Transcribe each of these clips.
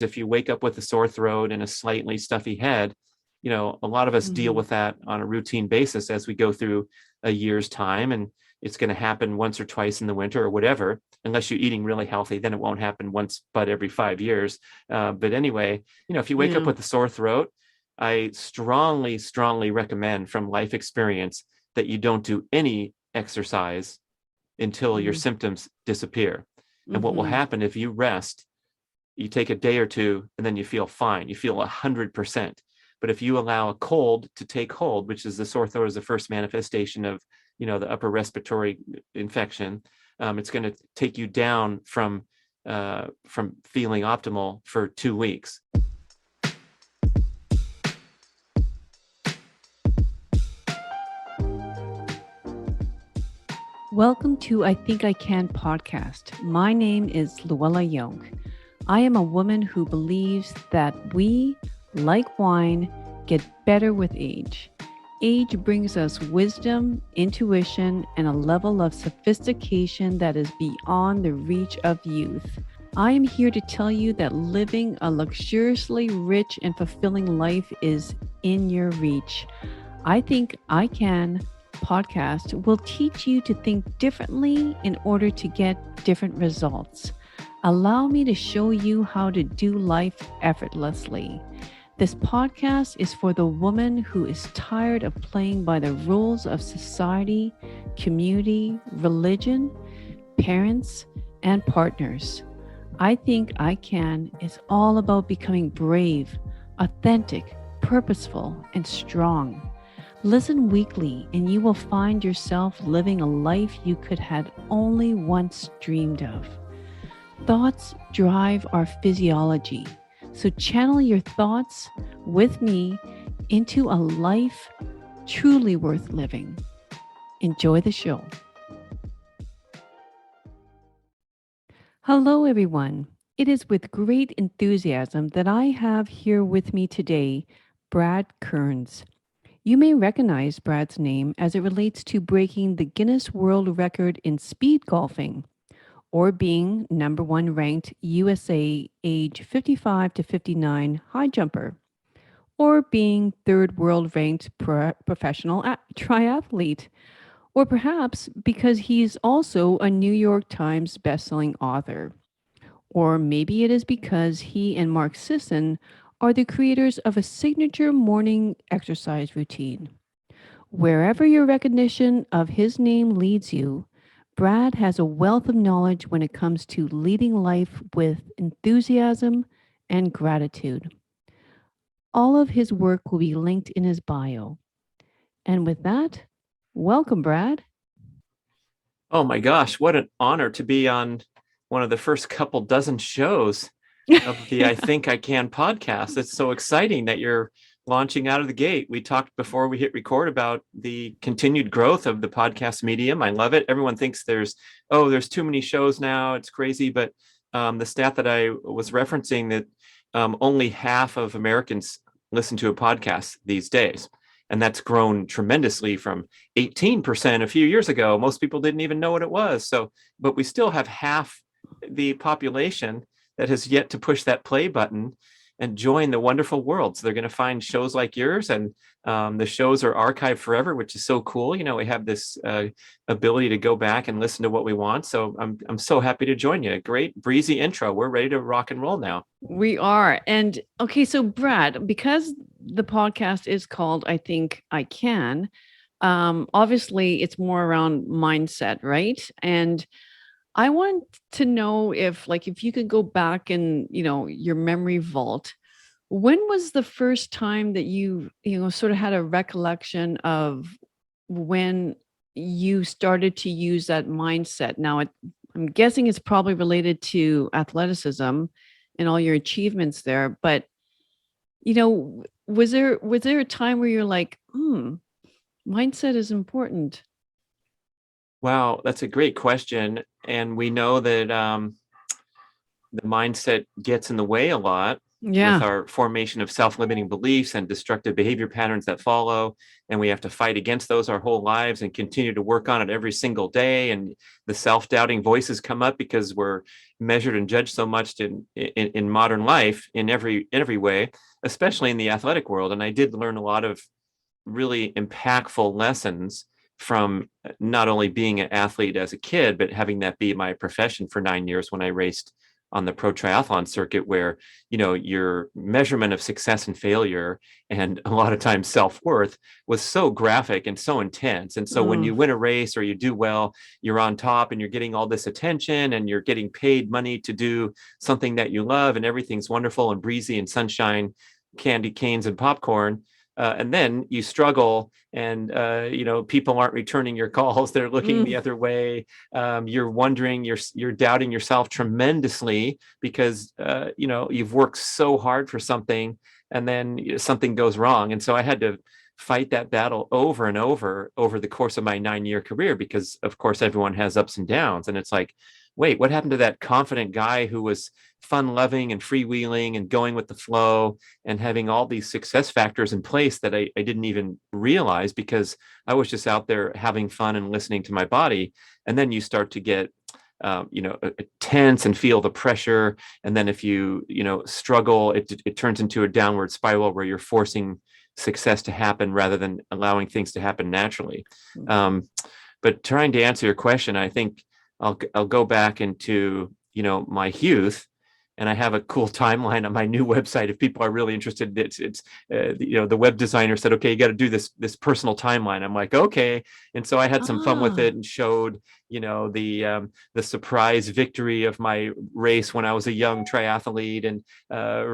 if you wake up with a sore throat and a slightly stuffy head, a lot of us deal with that on a routine basis as we go through a year's time. And it's going to happen once or twice in the winter or whatever, unless you're eating really healthy, then it won't happen once, but every 5 years. But anyway, if you wake up with a sore throat, I strongly, strongly recommend from life experience that you don't do any exercise until your symptoms disappear. And what will happen if you rest, you take a day or two and then you feel fine. You feel 100%. But if you allow a cold to take hold, which is the sore throat is the first manifestation of, the upper respiratory infection, it's going to take you down from feeling optimal for 2 weeks. Welcome to I Think I Can podcast. My name is Luella Young. I am a woman who believes that we, like wine, get better with age. Age brings us wisdom, intuition, and a level of sophistication that is beyond the reach of youth. I am here to tell you that living a luxuriously rich and fulfilling life is in your reach. I Think I Can podcast will teach you to think differently in order to get different results. Allow me to show you how to do life effortlessly. This podcast is for the woman who is tired of playing by the rules of society, community, religion, parents, and partners. I Think I Can is all about becoming brave, authentic, purposeful, and strong. Listen weekly and you will find yourself living a life you could have only once dreamed of. Thoughts drive our physiology. So channel your thoughts with me into a life truly worth living. Enjoy the show. Hello, everyone. It is with great enthusiasm that I have here with me today, B.rad Kearns. You may recognize B.rad's name as it relates to breaking the Guinness World Record in speed golfing, or being number one ranked USA age 55 to 59 high jumper, or being third world ranked professional triathlete, or perhaps because he's also a New York Times bestselling author. Or maybe it is because he and Mark Sisson are the creators of a signature morning exercise routine. Wherever your recognition of his name leads you, B.rad has a wealth of knowledge when it comes to leading life with enthusiasm and gratitude. All of his work will be linked in his bio. And with that, welcome, B.rad. Oh my gosh, what an honor to be on one of the first couple dozen shows of the I Think I Can podcast. It's so exciting that you're launching out of the gate. We talked before we hit record about the continued growth of the podcast medium. I love it. Everyone thinks there's too many shows now. It's crazy. But the stat that I was referencing that only half of Americans listen to a podcast these days. And that's grown tremendously from 18% a few years ago. Most people didn't even know what it was. But we still have half the population that has yet to push that play button and join the wonderful world. So they're going to find shows like yours, and the shows are archived forever, which is so cool. We have this ability to go back and listen to what we want. So I'm so happy to join you. Great breezy intro. We're ready to rock and roll now. We are. And okay, so B.rad, because the podcast is called I Think I Can, obviously it's more around mindset, right? And I want to know if you could go back in, your memory vault, when was the first time that you sort of had a recollection of when you started to use that mindset? Now, I'm guessing it's probably related to athleticism and all your achievements there, but, was there a time where you're like, mindset is important? Wow, that's a great question. And we know that the mindset gets in the way a lot. Yeah. with our formation of self-limiting beliefs and destructive behavior patterns that follow. And we have to fight against those our whole lives and continue to work on it every single day. And the self-doubting voices come up because we're measured and judged so much in modern life in every way, especially in the athletic world. And I did learn a lot of really impactful lessons from not only being an athlete as a kid, but having that be my profession for 9 years when I raced on the pro triathlon circuit, where your measurement of success and failure and a lot of times self-worth was so graphic and so intense. And so when Mm. you win a race or you do well, you're on top and you're getting all this attention and you're getting paid money to do something that you love, and everything's wonderful and breezy and sunshine, candy canes and popcorn. And then you struggle, and people aren't returning your calls; they're looking the Mm. other way. You're wondering, you're doubting yourself tremendously because you've worked so hard for something, and then something goes wrong. And so I had to fight that battle over and over the course of my 9-year career, because of course everyone has ups and downs, and it's like, wait, what happened to that confident guy who was fun loving and freewheeling and going with the flow and having all these success factors in place that I didn't even realize, because I was just out there having fun and listening to my body. And then you start to get tense and feel the pressure. And then if you struggle, it turns into a downward spiral where you're forcing success to happen rather than allowing things to happen naturally. But trying to answer your question, I think I'll go back into my youth, and I have a cool timeline on my new website. If people are really interested, it's the web designer said, okay, you got to do this personal timeline. I'm like, okay. And so I had some fun with Ah. it and showed the surprise victory of my race when I was a young triathlete, and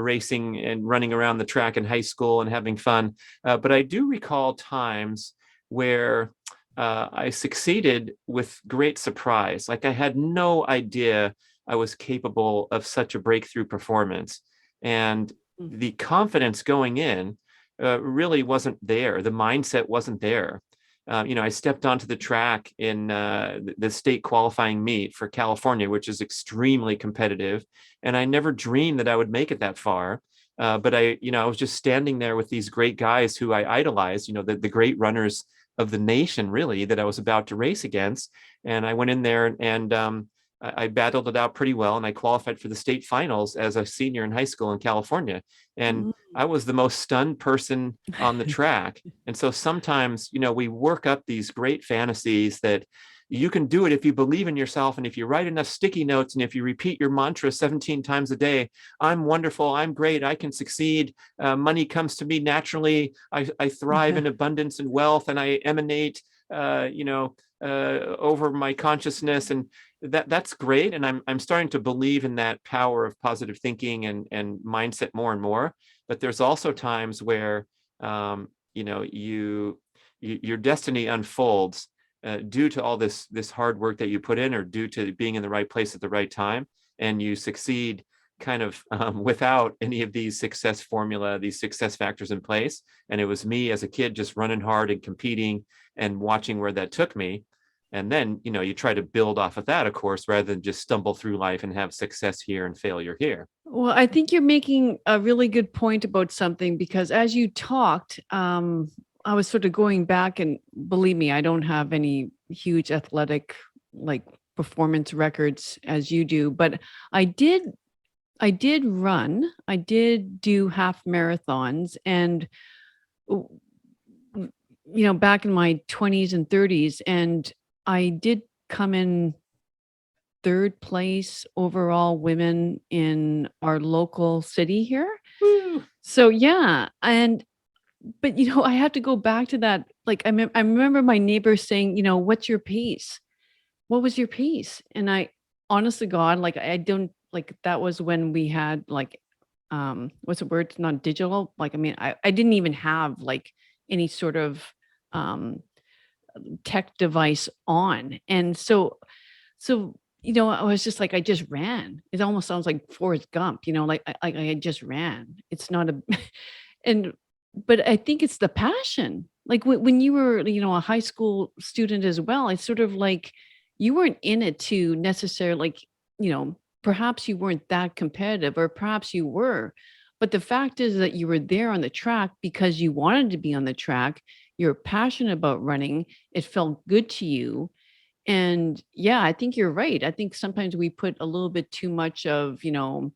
racing and running around the track in high school and having fun. But I do recall times where I succeeded with great surprise. Like I had no idea I was capable of such a breakthrough performance. And Mm. the confidence going in really wasn't there. The mindset wasn't there. I stepped onto the track in the state qualifying meet for California, which is extremely competitive. And I never dreamed that I would make it that far. But I was just standing there with these great guys who I idolized, the great runners of the nation, really, that I was about to race against. And I went in there and I battled it out pretty well, and I qualified for the state finals as a senior in high school in California. And Mm. I was the most stunned person on the track. And so sometimes, we work up these great fantasies that you can do it if you believe in yourself, and if you write enough sticky notes, and if you repeat your mantra 17 times a day. I'm wonderful, I'm great, I can succeed, money comes to me naturally, I thrive in abundance and wealth, and I emanate over my consciousness. And that's great. And I'm starting to believe in that power of positive thinking and mindset more and more. But there's also times where your destiny unfolds due to all this hard work that you put in, or due to being in the right place at the right time, and you succeed kind of without any of these these success factors in place. And it was me as a kid just running hard and competing and watching where that took me. And then you try to build off of that, of course, rather than just stumble through life and have success here and failure here. Well, I think you're making a really good point about something, because as you talked, I was sort of going back, and believe me, I don't have any huge athletic like performance records as you do, but I did run, I did do half marathons, and back in my 20s and 30s, and I did come in third place overall women in our local city here. Woo! So yeah, but I have to go back to that. Like I remember my neighbor saying, "What's your pace? What was your pace?" And I, honest to God, like I don't like that was when we had like what's the word? It's not digital. Like I didn't even have like any sort of um tech device on. And so I was just like, I just ran. It almost sounds like Forrest Gump, like I just ran. It's not a, and, but I think it's the passion. Like when you were, a high school student as well, it's sort of like you weren't in it to necessarily, like, perhaps you weren't that competitive, or perhaps you were, But the fact is that you were there on the track because you wanted to be on the track. You're passionate about running. It felt good to you. And yeah, I think you're right. I think sometimes we put a little bit too much of, I don't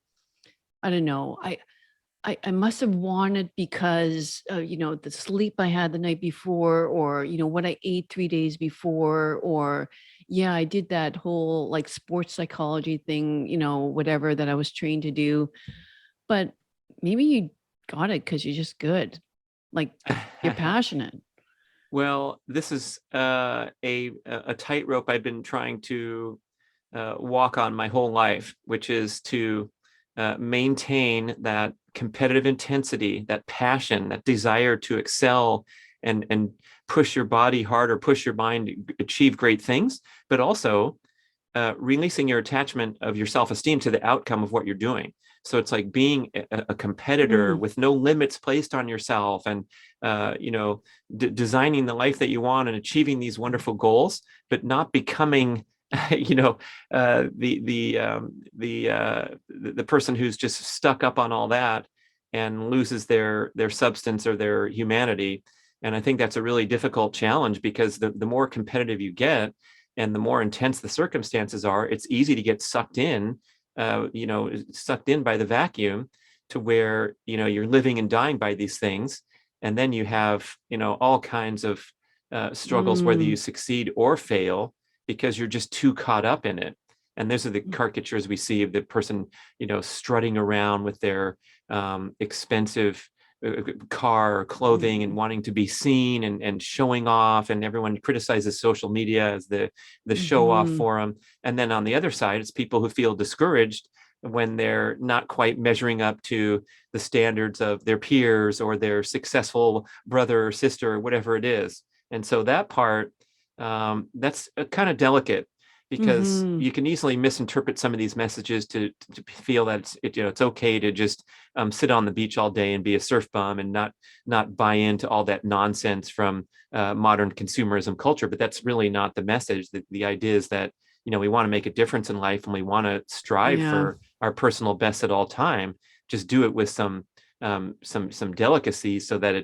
know. I must have wanted because, the sleep I had the night before, or, what I ate 3 days before, or yeah, I did that whole like sports psychology thing, whatever that I was trained to do. But maybe you got it because you're just good. Like you're passionate. Well, this is a tightrope I've been trying to walk on my whole life, which is to maintain that competitive intensity, that passion, that desire to excel and push your body harder, push your mind to achieve great things, but also releasing your attachment of your self-esteem to the outcome of what you're doing. So it's like being a competitor Mm, with no limits placed on yourself, and designing the life that you want and achieving these wonderful goals, but not becoming the person who's just stuck up on all that and loses their substance or their humanity. And I think that's a really difficult challenge, because the more competitive you get and the more intense the circumstances are, it's easy to get sucked in by the vacuum, to where you're living and dying by these things. And then you have all kinds of struggles, whether you mm, succeed or fail, because you're just too caught up in it. And those are the mm, caricatures we see of the person strutting around with their expensive car or clothing, and mm, wanting to be seen and showing off, and everyone criticizes social media as the show off mhm. forum. And then on the other side, it's people who feel discouraged when they're not quite measuring up to the standards of their peers or their successful brother or sister or whatever it is. And so that part, that's kind of delicate, because Mhm. you can easily misinterpret some of these messages to feel that it's okay to just sit on the beach all day and be a surf bum, and not buy into all that nonsense from modern consumerism culture. But that's really not the message. The idea is that we want to make a difference in life, and we want to strive Yeah. for our personal best at all time. Just do it with some delicacy, so that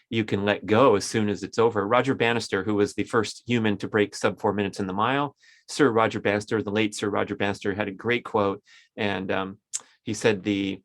you can let go as soon as it's over. Roger Bannister, who was the first human to break sub 4 minutes in the mile, Sir Roger Bannister, the late Sir Roger Bannister, had a great quote, and he said the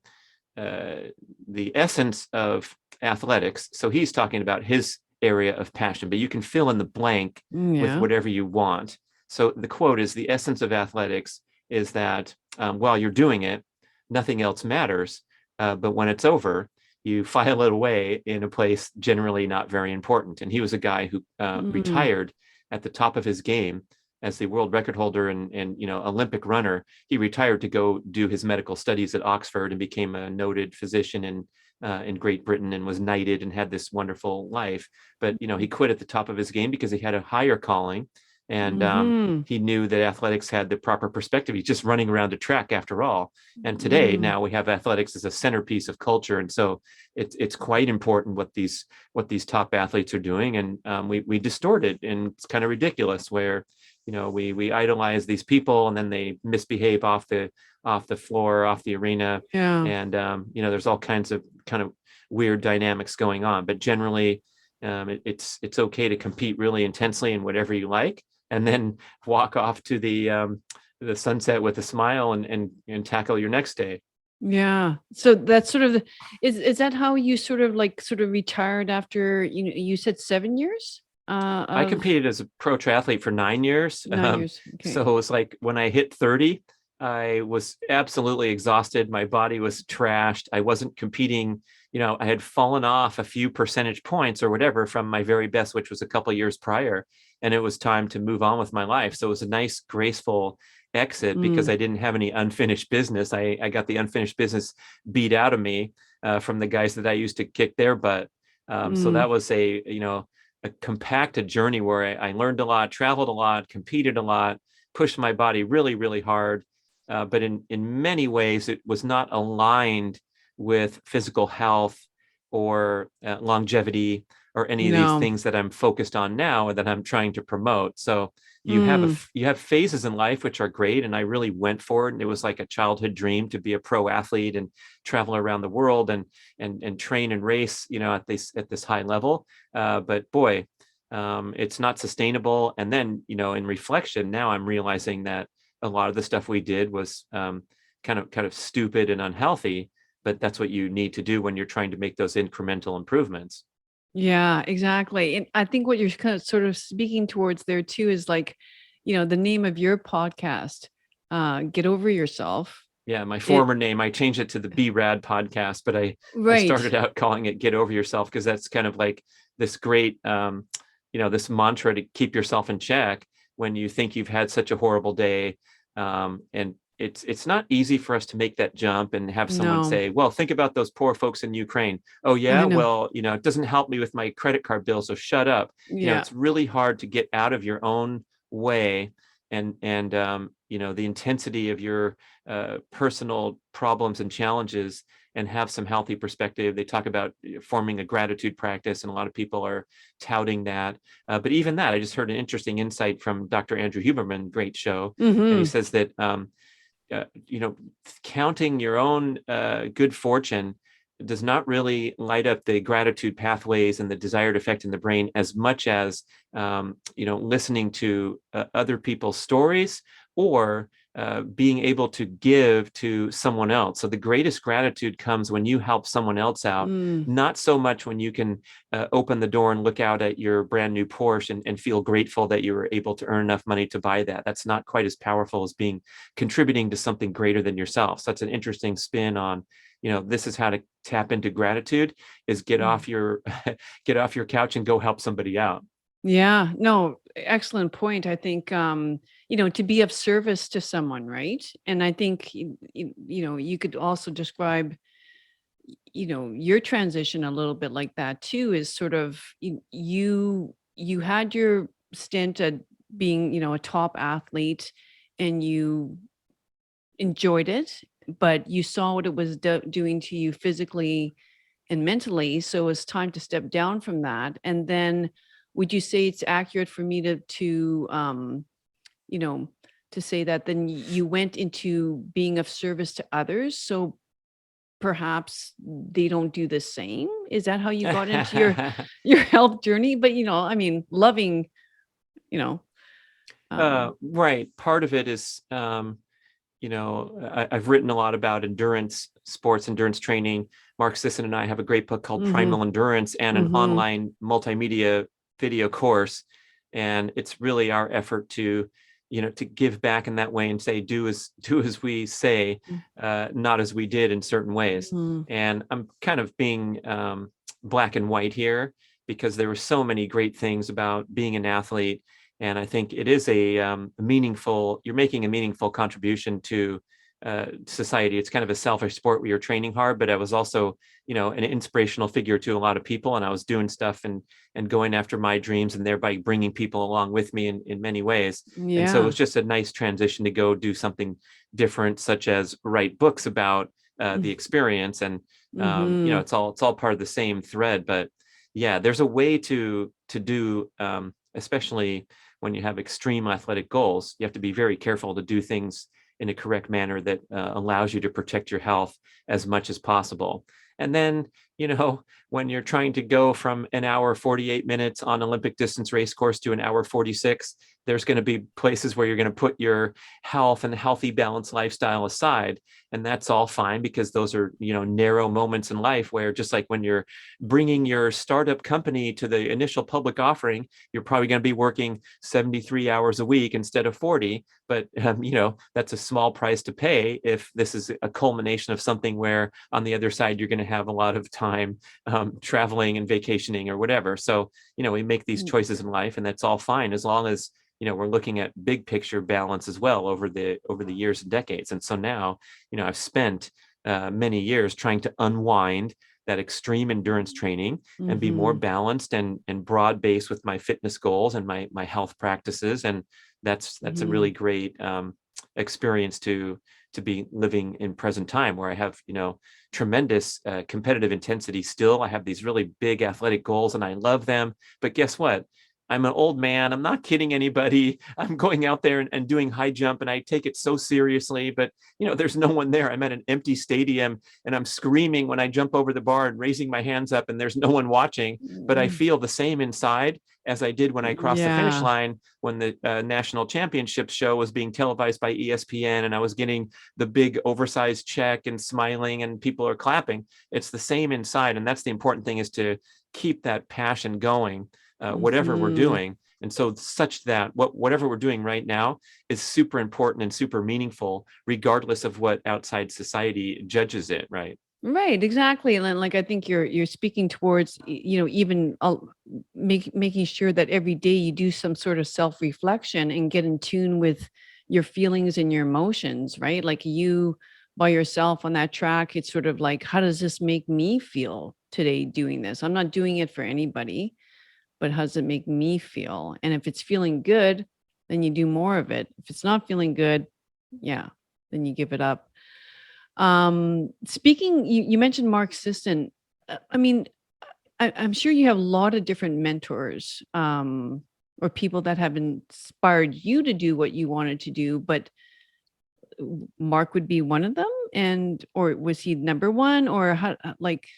essence of athletics. So he's talking about his area of passion, but you can fill in the blank with Yeah. whatever you want. So the quote is, the essence of athletics is that while you're doing it, nothing else matters. But when it's over, you file it away in a place generally not very important. And he was a guy who Mm. retired at the top of his game as the world record holder and Olympic runner. He retired to go do his medical studies at Oxford and became a noted physician in Great Britain, and was knighted and had this wonderful life. But he quit at the top of his game because he had a higher calling, and Mhm. he knew that athletics had the proper perspective. He's just running around a track after all. And today, Mm. now we have athletics as a centerpiece of culture, and so it's quite important what these top athletes are doing. And we distort it, and it's kind of ridiculous, where we idolize these people, and then they misbehave off the floor, off the arena. Yeah. And there's all kinds of kind of weird dynamics going on. But generally, it's okay to compete really intensely in whatever you like, and then walk off to the sunset with a smile, and tackle your next day. Yeah. So that's sort of is that how you sort of retired after, you said 7 years? I Of competed as a pro triathlete for 9 years. 9 years. Okay. So it's like when I hit 30, I was absolutely exhausted. My body was trashed. I wasn't competing. I had fallen off a few percentage points or whatever from my very best, which was a couple years prior. And it was time to move on with my life. So it was a nice, graceful exit, because Mm. I didn't have any unfinished business. I got the unfinished business beat out of me from the guys that I used to kick their butt. So Mm. that was a compacted journey where I learned a lot, traveled a lot, competed a lot, pushed my body really, really hard. But in many ways, it was not aligned with physical health or longevity or any of these No. things that I'm focused on now or that I'm trying to promote. So Mm. you have phases in life which are great, and I really went for it, and it was like a childhood dream to be a pro athlete and travel around the world and train and race, at this high level. But boy, it's not sustainable. And then, in reflection, now I'm realizing that a lot of the stuff we did was kind of stupid and unhealthy. But that's what you need to do when you're trying to make those incremental improvements. Yeah, exactly. And I think what you're kind of sort of speaking towards there too is like, the name of your podcast, Get Over Yourself. Yeah, my It former name, I changed it to the B.rad podcast, but I right. started out calling it Get Over Yourself because that's kind of like this great, this mantra to keep yourself in check when you think you've had such a horrible day. And it's not easy for us to make that jump and have someone No, say, well, think about those poor folks in Ukraine. Oh, yeah, I know. well, it doesn't help me with my credit card bill, so shut up. Yeah. It's really hard to get out of your own way and the intensity of your personal problems and challenges and have some healthy perspective. They talk about forming a gratitude practice, and a lot of people are touting that. But even that, I just heard an interesting insight from Dr. Andrew Huberman, great show, and he Mhm. says that uh, you know, counting your own good fortune does not really light up the gratitude pathways and the desired effect in the brain as much as listening to other people's stories or being able to give to someone else. So the greatest gratitude comes when you help someone else out, Mm. not so much when you can open the door and look out at your brand new Porsche and feel grateful that you were able to earn enough money to buy that. That's not quite as powerful as being contributing to something greater than yourself. So that's an interesting spin on, this is how to tap into gratitude, is get Mm. off your get off your couch and go help somebody out. Yeah, no, excellent point. I think, to be of service to someone, right? And I think, you could also describe, your transition a little bit like that too, is sort of you had your stint at being, a top athlete and you enjoyed it, but you saw what it was doing to you physically and mentally. So it's time to step down from that. And then would you say it's accurate for me you know, to say that then you went into being of service to others? So perhaps they don't do the same? Is that how you got into your your health journey? But I mean, loving, you know, Right. Part of it is, I've written a lot about endurance sports, endurance training. Mark Sisson and I have a great book called mhm, Primal Endurance and an mhm, online multimedia video course. And it's really our effort to, to give back in that way and say, do as we say, not as we did in certain ways. mhm, And I'm kind of being black and white here because there were so many great things about being an athlete. And I think it is you're making a meaningful contribution to society. It's kind of a selfish sport where you're training hard, but I was also, an inspirational figure to a lot of people, and I was doing stuff and going after my dreams and thereby bringing people along with me in many ways. And so it yeah, was just a nice transition to go do something different, such as write books about the mm, experience. And mhm, it's all part of the same thread. But yeah, there's a way to do, especially when you have extreme athletic goals, you have to be very careful to do things in a correct manner that allows you to protect your health as much as possible. And then, when you're trying to go from an hour 48 minutes on Olympic distance race course to an hour 46, there's going to be places where you're going to put your health and healthy, balanced lifestyle aside. And that's all fine because those are, narrow moments in life where, just like when you're bringing your startup company to the initial public offering, you're probably going to be working 73 hours a week instead of 40. But, that's a small price to pay if this is a culmination of something where on the other side, you're going to have a lot of time traveling and vacationing or whatever. So, we make these mm, choices in life, and that's all fine as long as, we're looking at big picture balance as well over the years and decades. And so now, I've spent many years trying to unwind that extreme endurance training and be more mhm, balanced and broad based with my fitness goals and my health practices. And that's a really mhm. great experience to be living in present time, where I have, tremendous competitive intensity still. I have these really big athletic goals and I love them. But guess what? I'm an old man. I'm not kidding anybody. I'm going out there and doing high jump and I take it so seriously, but there's no one there. I'm at an empty stadium and I'm screaming when I jump over the bar and raising my hands up and there's no one watching, but I feel the same inside as I did when I crossed the finish line when the national championship show was being televised by ESPN and I was getting the big oversized check and smiling and people are clapping. It's the same inside. And that's the important thing, is to keep that passion going, whatever we're doing. And so such that whatever we're doing right now is super important and super meaningful, regardless of what outside society judges it, right? Right, exactly. And like, I think you're speaking towards, even making sure that every day you do some sort of self-reflection and get in tune with your feelings and your emotions, right? Like you by yourself on that track, it's sort of like, how does this make me feel today doing this? I'm not doing it for anybody, but how does it make me feel? And if it's feeling good, then you do more of it. If it's not feeling good, yeah, then you give it up. Speaking, you mentioned Mark Sisson. I mean, I'm sure you have a lot of different mentors, or people that have inspired you to do what you wanted to do, but Mark would be one of them. Or was he number one, or how, like,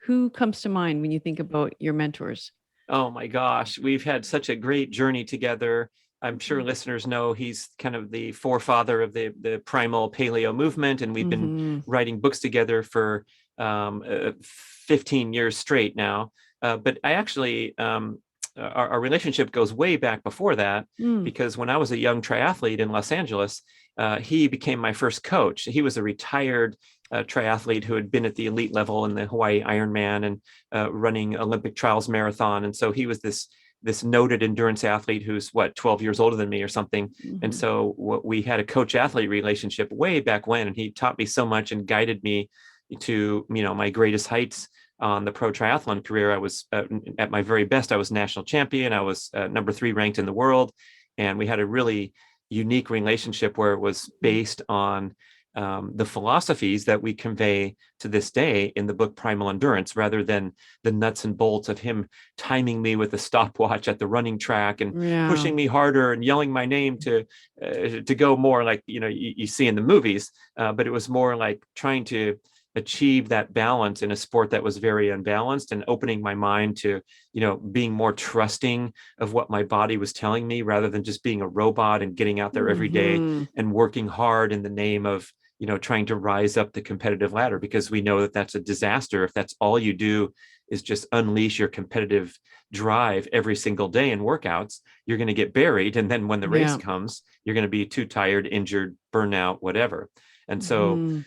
who comes to mind when you think about your mentors? Oh my gosh, we've had such a great journey together. I'm sure listeners know he's kind of the forefather of the primal paleo movement, and we've been writing books together for 15 years straight now. But I actually, our relationship goes way back before that, because when I was a young triathlete in Los Angeles, he became my first coach. He was a retired triathlete who had been at the elite level in the Hawaii Ironman and running Olympic trials marathon. And so he was this noted endurance athlete who's 12 years older than me or something. And so we had a coach athlete relationship way back when, and he taught me so much and guided me to, my greatest heights on the pro triathlon career. I was at my very best. I was national champion. I was number 3 ranked in the world. And we had a really unique relationship where it was based on the philosophies that we convey to this day in the book Primal Endurance, rather than the nuts and bolts of him timing me with a stopwatch at the running track and pushing me harder and yelling my name to go more like, you see in the movies. But it was more like trying to achieve that balance in a sport that was very unbalanced, and opening my mind to, being more trusting of what my body was telling me, rather than just being a robot and getting out there every day and working hard in the name of, trying to rise up the competitive ladder, because we know that that's a disaster. If that's all you do is just unleash your competitive drive every single day in workouts, you're going to get buried. And then when the race comes, you're going to be too tired, injured, burnout, whatever. And so,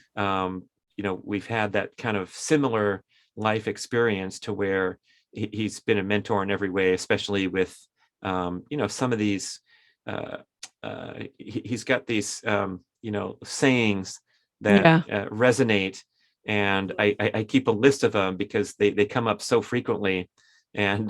we've had that kind of similar life experience to where he's been a mentor in every way, especially with, some of these, he's got these, sayings that resonate. And I keep a list of them because they come up so frequently. And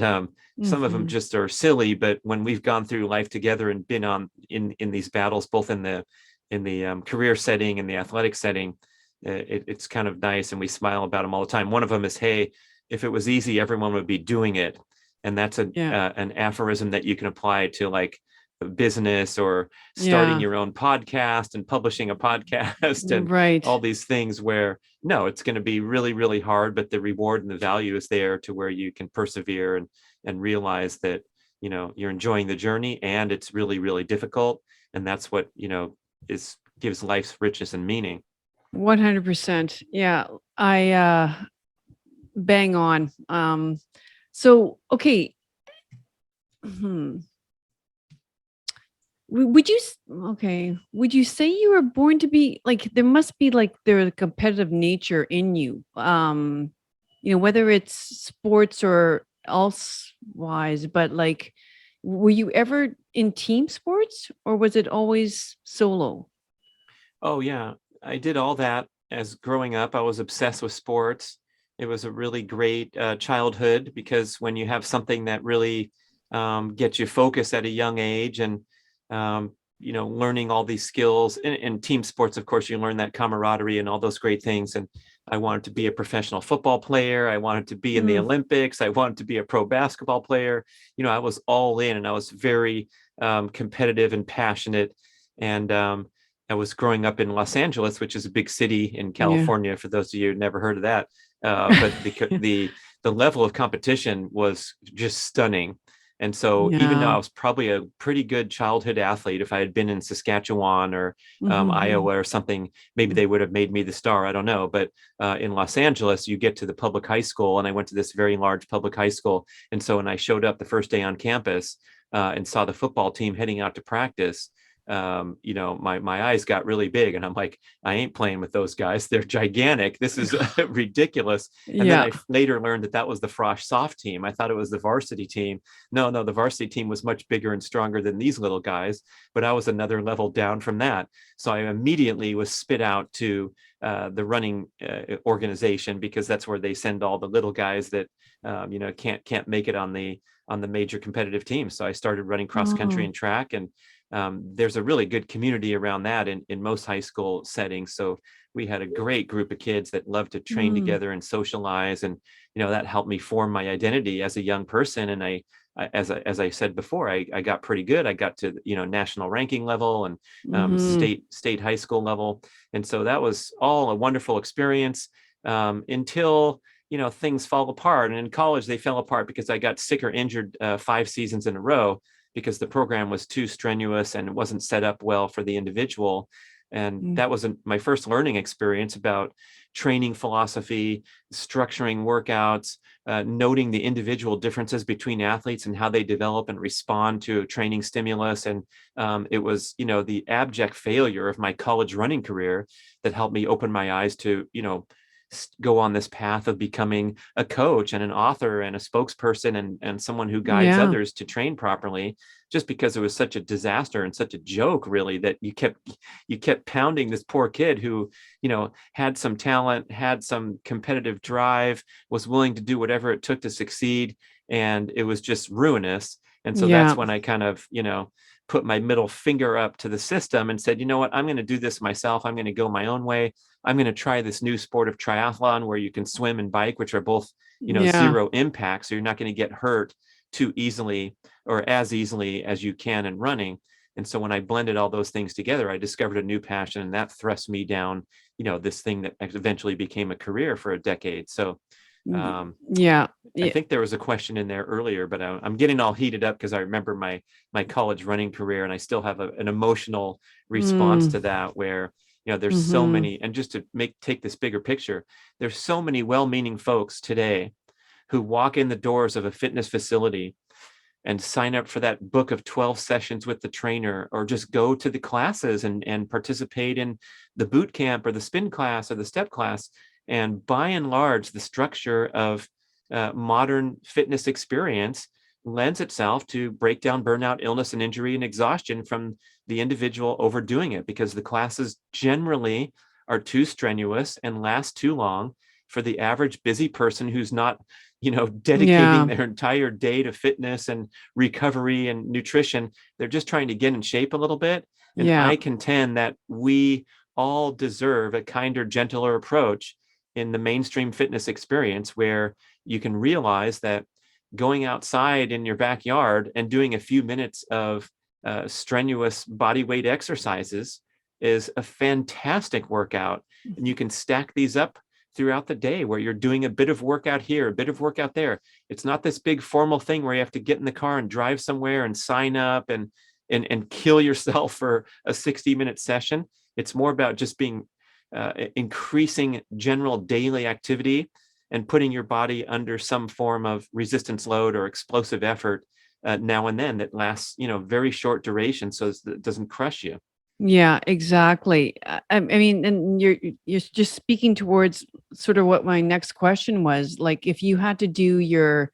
some of them just are silly, but when we've gone through life together and been in these battles, both in the career setting and the athletic setting, it's kind of nice, and we smile about them all the time. One of them is, hey, if it was easy, everyone would be doing it. And that's an aphorism that you can apply to like a business or starting your own podcast and publishing a podcast and all these things, where no, it's going to be really, really hard, but the reward and the value is there to where you can persevere and realize that, you're enjoying the journey, and it's really, really difficult. And that's what, gives life's richness and meaning. 100%. Yeah. I bang on. So okay. Would you say you were born to be like, there must be like the competitive nature in you, whether it's sports or elsewise, but like, were you ever in team sports, or was it always solo? Oh yeah, I did all that as growing up. I was obsessed with sports. It was a really great childhood, because when you have something that really gets you focused at a young age, and learning all these skills. In team sports, of course, you learn that camaraderie and all those great things. And I wanted to be a professional football player. I wanted to be in the Olympics. I wanted to be a pro basketball player. I was all in, and I was very competitive and passionate. And I was growing up in Los Angeles, which is a big city in California. For those of you who never heard of that, but the level of competition was just stunning. And so even though I was probably a pretty good childhood athlete, if I had been in Saskatchewan or Iowa or something, maybe they would have made me the star. I don't know. But in Los Angeles, you get to the public high school, and I went to this very large public high school. And so when I showed up the first day on campus and saw the football team heading out to practice, my eyes got really big, and I'm like, I ain't playing with those guys. They're gigantic. This is ridiculous. And then I later learned that was the Frosh soft team. I thought it was the varsity team. No, the varsity team was much bigger and stronger than these little guys, but I was another level down from that. So I immediately was spit out to the running organization, because that's where they send all the little guys that can't make it on the major competitive teams. So I started running cross country and track, and there's a really good community around that in most high school settings. So we had a great group of kids that loved to train together and socialize. And, that helped me form my identity as a young person. And as I said before, I got pretty good. I got to, national ranking level and state high school level. And so that was all a wonderful experience until, things fall apart. And in college, they fell apart because I got sick or injured 5 seasons in a row, because the program was too strenuous and it wasn't set up well for the individual. And that was my first learning experience about training philosophy, structuring workouts, noting the individual differences between athletes and how they develop and respond to training stimulus. And it was, the abject failure of my college running career that helped me open my eyes to, go on this path of becoming a coach and an author and a spokesperson and someone who guides others to train properly, just because it was such a disaster and such a joke, really, that you kept pounding this poor kid who, had some talent, had some competitive drive, was willing to do whatever it took to succeed. And it was just ruinous. And so that's when I kind of, put my middle finger up to the system and said, you know what, I'm going to do this myself. I'm going to go my own way. I'm going to try this new sport of triathlon, where you can swim and bike, which are both, zero impact. So you're not going to get hurt too easily or as easily as you can in running. And so when I blended all those things together, I discovered a new passion, and that thrust me down, this thing that eventually became a career for a decade. So I think there was a question in there earlier, but I'm getting all heated up because I remember my college running career, and I still have an emotional response to that, where there's so many. And just to take this bigger picture, there's so many well-meaning folks today who walk in the doors of a fitness facility and sign up for that book of 12 sessions with the trainer, or just go to the classes and participate in the boot camp or the spin class or the step class. And by and large, the structure of modern fitness experience lends itself to breakdown, burnout, illness, and injury and exhaustion from the individual overdoing it, because the classes generally are too strenuous and last too long for the average busy person who's not, dedicating their entire day to fitness and recovery and nutrition. They're just trying to get in shape a little bit. And I contend that we all deserve a kinder, gentler approach in the mainstream fitness experience, where you can realize that going outside in your backyard and doing a few minutes of strenuous body weight exercises is a fantastic workout. And you can stack these up throughout the day, where you're doing a bit of workout here, a bit of workout there. It's not this big formal thing where you have to get in the car and drive somewhere and sign up and kill yourself for a 60-minute session. It's more about just being increasing general daily activity and putting your body under some form of resistance load or explosive effort now and then, that lasts, very short duration, so it doesn't crush you. Yeah, exactly. I mean, and you're just speaking towards sort of what my next question was. Like, if you had to do your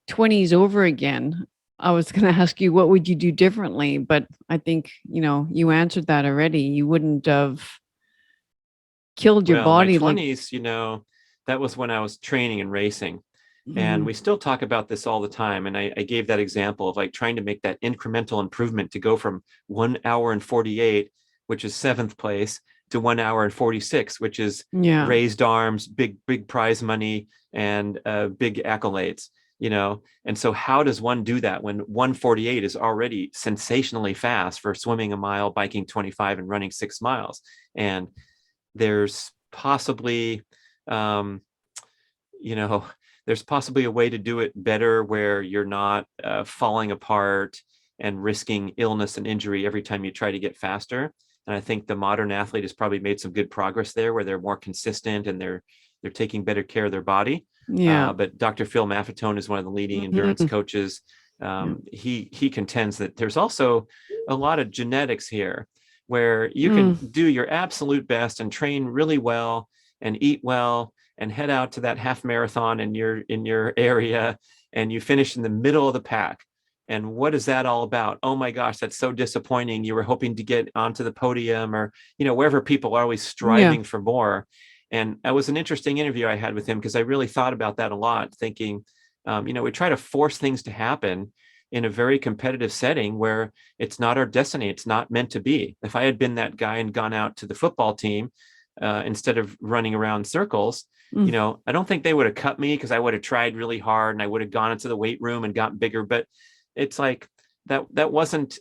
20s over again, I was going to ask you, what would you do differently? But I think, you answered that already. You wouldn't have killed your body. My 20s, that was when I was training and racing. And Mhm. we still talk about this all the time. And I gave that example of like trying to make that incremental improvement to go from 1 hour and 48, which is seventh place, to 1 hour and 46, which is Yeah. raised arms, big prize money, and big accolades, you know. And so how does one do that when 148 is already sensationally fast for swimming a mile, biking 25, and running 6 miles? And there's possibly, um, you know, there's possibly a way to do it better where you're not falling apart and risking illness and injury every time you try to get faster. And I think the modern athlete has probably made some good progress there, where they're more consistent and they're taking better care of their body. Yeah. But Dr. Phil Maffetone is one of the leading endurance Mhm. coaches. Yeah. He contends that there's also a lot of genetics here, where you can Mm. do your absolute best and train really well and eat well and head out to that half marathon in your area, and you finish in the middle of the pack. And what is that all about? Oh my gosh, that's so disappointing. You were hoping to get onto the podium, or wherever people are always Yeah. striving for more. And that was an interesting interview I had with him, because I really thought about that a lot, thinking, we try to force things to happen in a very competitive setting where it's not our destiny. It's not meant to be. If I had been that guy and gone out to the football team instead of running around circles, Mm. I don't think they would have cut me, because I would have tried really hard and I would have gone into the weight room and gotten bigger. But it's like that wasn't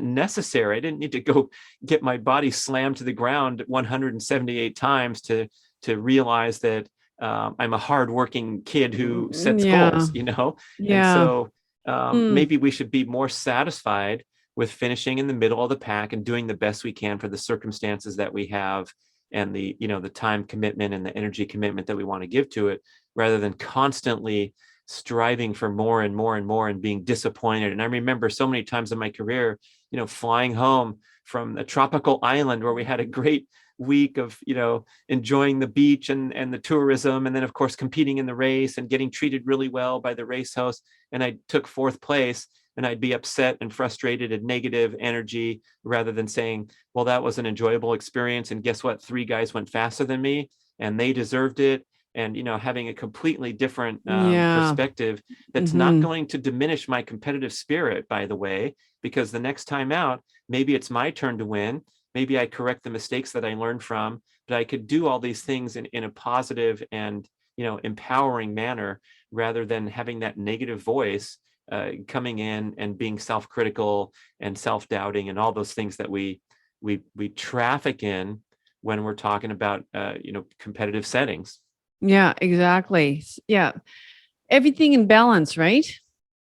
necessary. I didn't need to go get my body slammed to the ground 178 times to realize that I'm a hardworking kid who sets Yeah. goals, And Yeah. so Mm. maybe we should be more satisfied with finishing in the middle of the pack and doing the best we can for the circumstances that we have, and the time commitment and the energy commitment that we want to give to it, rather than constantly striving for more and more and more and being disappointed. And I remember so many times in my career, flying home from a tropical island where we had a great week of enjoying the beach and the tourism, and then of course competing in the race and getting treated really well by the race host, and I took fourth place, and I'd be upset and frustrated and negative energy, rather than saying, well, that was an enjoyable experience, and guess what, 3 guys went faster than me and they deserved it. And having a completely different Yeah. perspective, that's not Mhm. going to diminish my competitive spirit, by the way, because the next time out, maybe it's my turn to win. Maybe I correct the mistakes that I learned from, but I could do all these things in a positive and empowering manner, rather than having that negative voice coming in and being self-critical and self-doubting and all those things that we traffic in when we're talking about competitive settings. Yeah, exactly. Yeah. Everything in balance, right?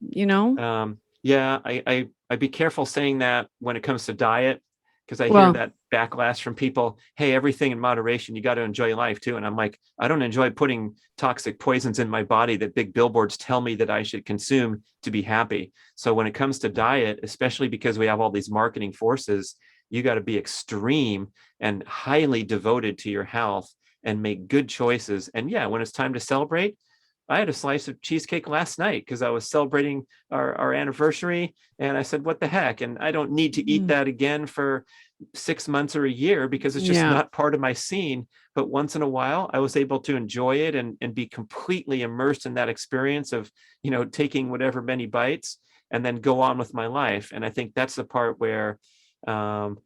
You know? Yeah, I'd be careful saying that when it comes to diet, because I hear Well, that backlash from people. Hey, everything in moderation. You got to enjoy life too. And I'm like, I don't enjoy putting toxic poisons in my body that big billboards tell me that I should consume to be happy. So when it comes to diet, especially because we have all these marketing forces, you got to be extreme and highly devoted to your health and make good choices. And yeah, when it's time to celebrate, I had a slice of cheesecake last night because I was celebrating our anniversary. And I said, what the heck? And I don't need to eat mm, that again for 6 months or a year, because it's just yeah. not part of my scene. But once in a while, I was able to enjoy it and be completely immersed in that experience of, taking whatever many bites and then go on with my life. And I think that's the part where, um,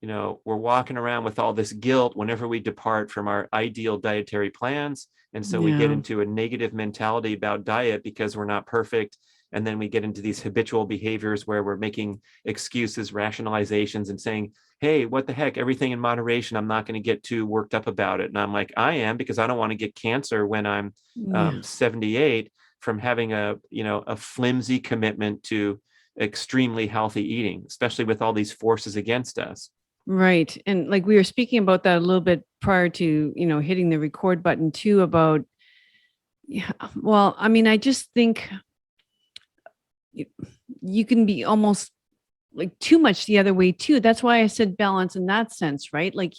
we're walking around with all this guilt whenever we depart from our ideal dietary plans. And so we get Yeah. into a negative mentality about diet because we're not perfect. And then we get into these habitual behaviors where we're making excuses, rationalizations, and saying, hey, what the heck, everything in moderation. I'm not going to get too worked up about it. And I'm like, I am, because I don't want to get cancer when I'm Yeah. 78 from having a flimsy commitment to extremely healthy eating, especially with all these forces against us. Right. And like we were speaking about that a little bit prior to, hitting the record button too about, yeah, well, I mean, I just think you, you can be almost like too much the other way too. That's why I said balance in that sense, right? Like,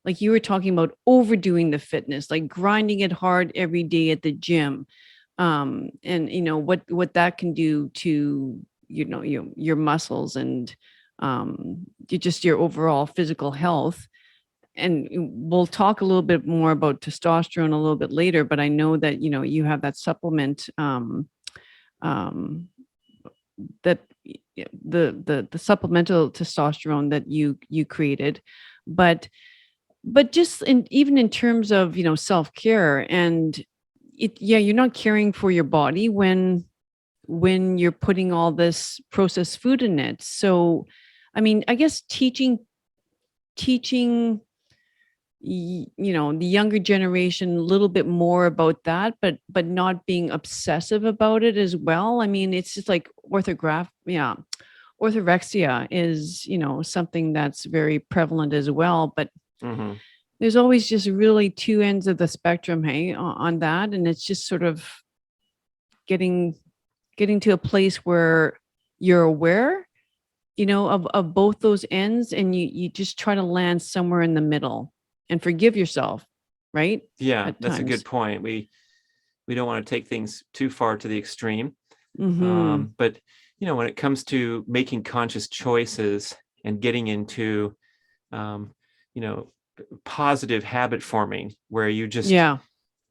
like you were talking about overdoing the fitness, like grinding it hard every day at the gym. And what that can do to, your muscles and just your overall physical health. and we'll talk a little bit more about testosterone a little bit later, but I know that, you have that supplement, um, that the supplemental testosterone that you created, but just even in terms of, self-care, and you're not caring for your body when you're putting all this processed food in it. So, I mean, I guess teaching the younger generation a little bit more about that, but not being obsessive about it as well. I mean, it's just like orthorexia is, something that's very prevalent as well, but Mhm. there's always just really two ends of the spectrum, hey, on that. And it's just sort of getting to a place where you're aware, of both those ends, and you just try to land somewhere in the middle and forgive yourself, right? Yeah, At that's a times. good point. We don't want to take things too far to the extreme. Mm-hmm. But when it comes to making conscious choices and getting into um, you know, positive habit forming, where you just Yeah.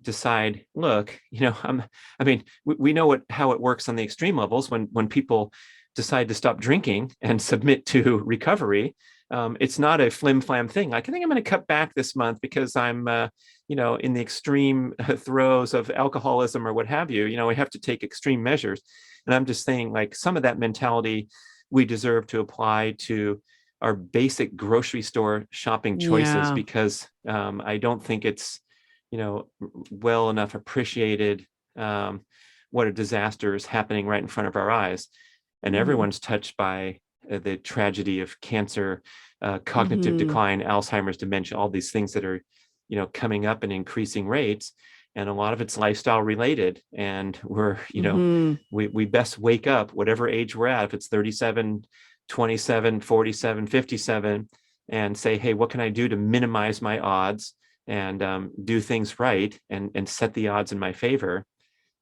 decide, look, we know how it works on the extreme levels when people decide to stop drinking and submit to recovery. It's not a flim flam thing. Like, I think I'm going to cut back this month because I'm, in the extreme throes of alcoholism or what have you. We have to take extreme measures. And I'm just saying, like, some of that mentality we deserve to apply to our basic grocery store shopping choices, Yeah. because I don't think it's, well enough appreciated what a disaster is happening right in front of our eyes. And Mm-hmm. everyone's touched by the tragedy of cancer, cognitive Mm-hmm. decline, Alzheimer's, dementia, all these things that are, coming up in increasing rates. And a lot of it's lifestyle related. And we're, Mm-hmm. we best wake up, whatever age we're at, if it's 37, 27, 47, 57, and say, hey, what can I do to minimize my odds and do things right and set the odds in my favor?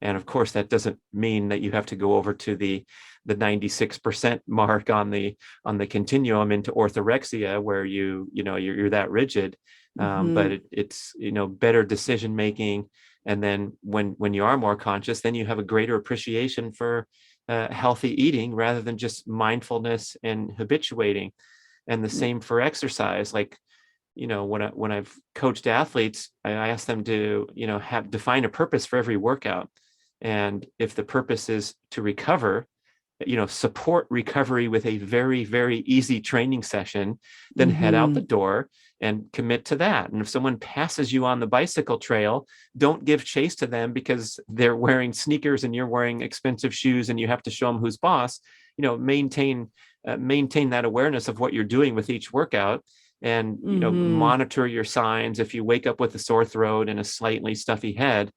And of course, that doesn't mean that you have to go over to the 96% mark on the continuum into orthorexia, where you're that rigid. But Mm-hmm. it's better decision making. And then when you are more conscious, then you have a greater appreciation for healthy eating rather than just mindfulness and habituating. And the same for exercise. Like, when I've coached athletes, I ask them to, define a purpose for every workout. And if the purpose is to recover, support recovery with a very, very easy training session, then head out the Mm-hmm. door and commit to that. And if someone passes you on the bicycle trail, don't give chase to them because they're wearing sneakers and you're wearing expensive shoes and you have to show them who's boss. Maintain that awareness of what you're doing with each workout, and Mm-hmm. monitor your signs. If you wake up with a sore throat and a slightly stuffy head,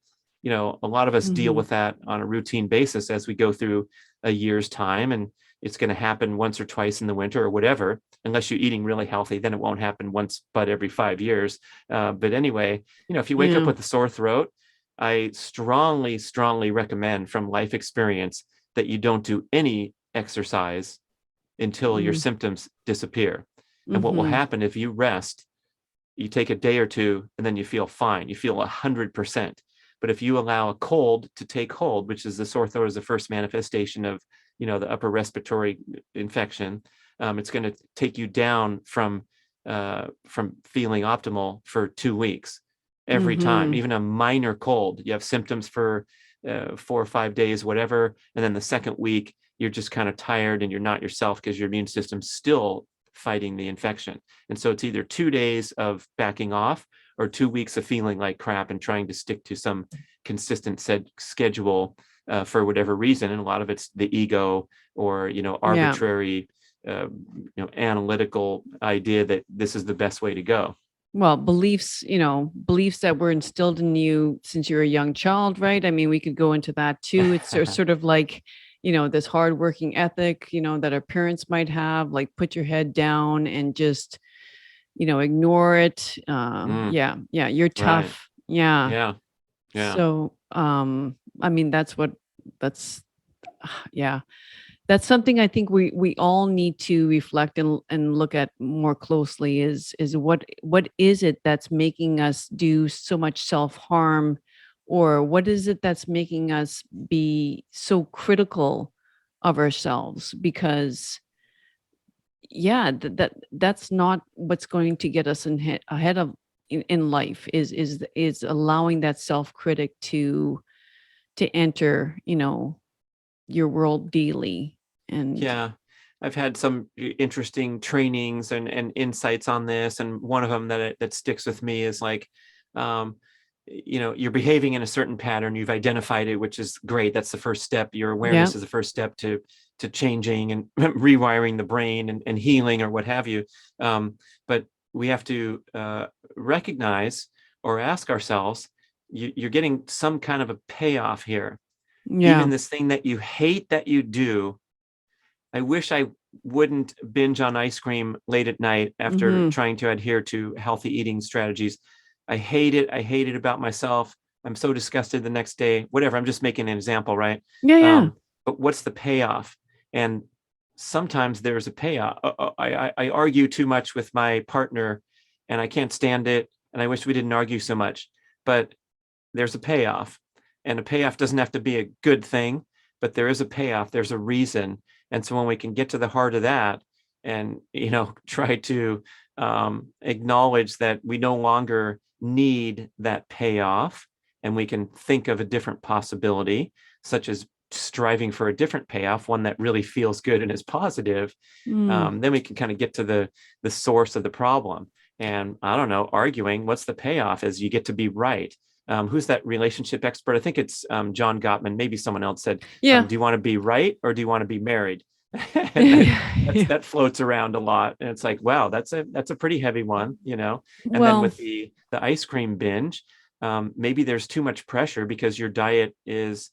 a lot of us deal Mm-hmm. with that on a routine basis as we go through a year's time, and it's going to happen once or twice in the winter or whatever. Unless you're eating really healthy, then it won't happen once but every 5 years. But anyway, if you wake up Yeah. with a sore throat, I strongly, strongly recommend from life experience that you don't do any exercise until your symptoms disappear. And what will Mm-hmm. happen if you rest, you take a day or two and then you feel fine, you feel 100%. But if you allow a cold to take hold, which is the sore throat is the first manifestation of the upper respiratory infection, it's going to take you down from feeling optimal for 2 weeks every time. Mm-hmm. Even a minor cold, you have symptoms for 4 or 5 days, whatever, and then the second week you're just kind of tired and you're not yourself because your immune system's still fighting the infection. And so it's either 2 days of backing off or 2 weeks of feeling like crap and trying to stick to some consistent said schedule for whatever reason. And a lot of it's the ego or Yeah. arbitrary analytical idea that this is the best way to go. Well, beliefs that were instilled in you since you were a young child, right? I mean, we could go into that too. It's sort of like, this hardworking ethic, that our parents might have, like put your head down and just, ignore it. Mm, Yeah, you're right. tough. Yeah. Yeah. Yeah. So, I mean, that's, yeah. That's something I think we all need to reflect and look at more closely is what is it that's making us do so much self-harm, or what is it that's making us be so critical of ourselves? Because yeah, that's not what's going to get us ahead of in life is allowing that self-critic to enter, your world daily. And Yeah. I've had some interesting trainings and insights on this. And one of them that sticks with me is like, um, you're behaving in a certain pattern. You've identified it, which is great. That's the first step. Your yeah. awareness is the first step to changing and rewiring the brain and healing or what have you. But we have to recognize or ask ourselves, you're getting some kind of a payoff here. Yeah. Even this thing that you hate that you do, I wish I wouldn't binge on ice cream late at night after Mhm. trying to adhere to healthy eating strategies. I hate it. I hate it about myself. I'm so disgusted the next day. Whatever. I'm just making an example, right? Yeah, yeah. But what's the payoff? And sometimes there's a payoff. I argue too much with my partner, and I can't stand it. And I wish we didn't argue so much. But there's a payoff, and a payoff doesn't have to be a good thing, but there is a payoff. There's a reason. And so when we can get to the heart of that and try to acknowledge that we no longer need that payoff, and we can think of a different possibility, such as striving for a different payoff, one that really feels good and is positive, Mm. then we can kind of get to the source of the problem. And I don't know, arguing, what's the payoff? Is you get to be right. Who's that relationship expert? I think it's John Gottman. Maybe someone else said, Yeah. do you want to be right or do you want to be married? And Yeah. that floats around a lot. And it's like, wow, that's a pretty heavy one. And then Well, with the ice cream binge, maybe there's too much pressure because your diet is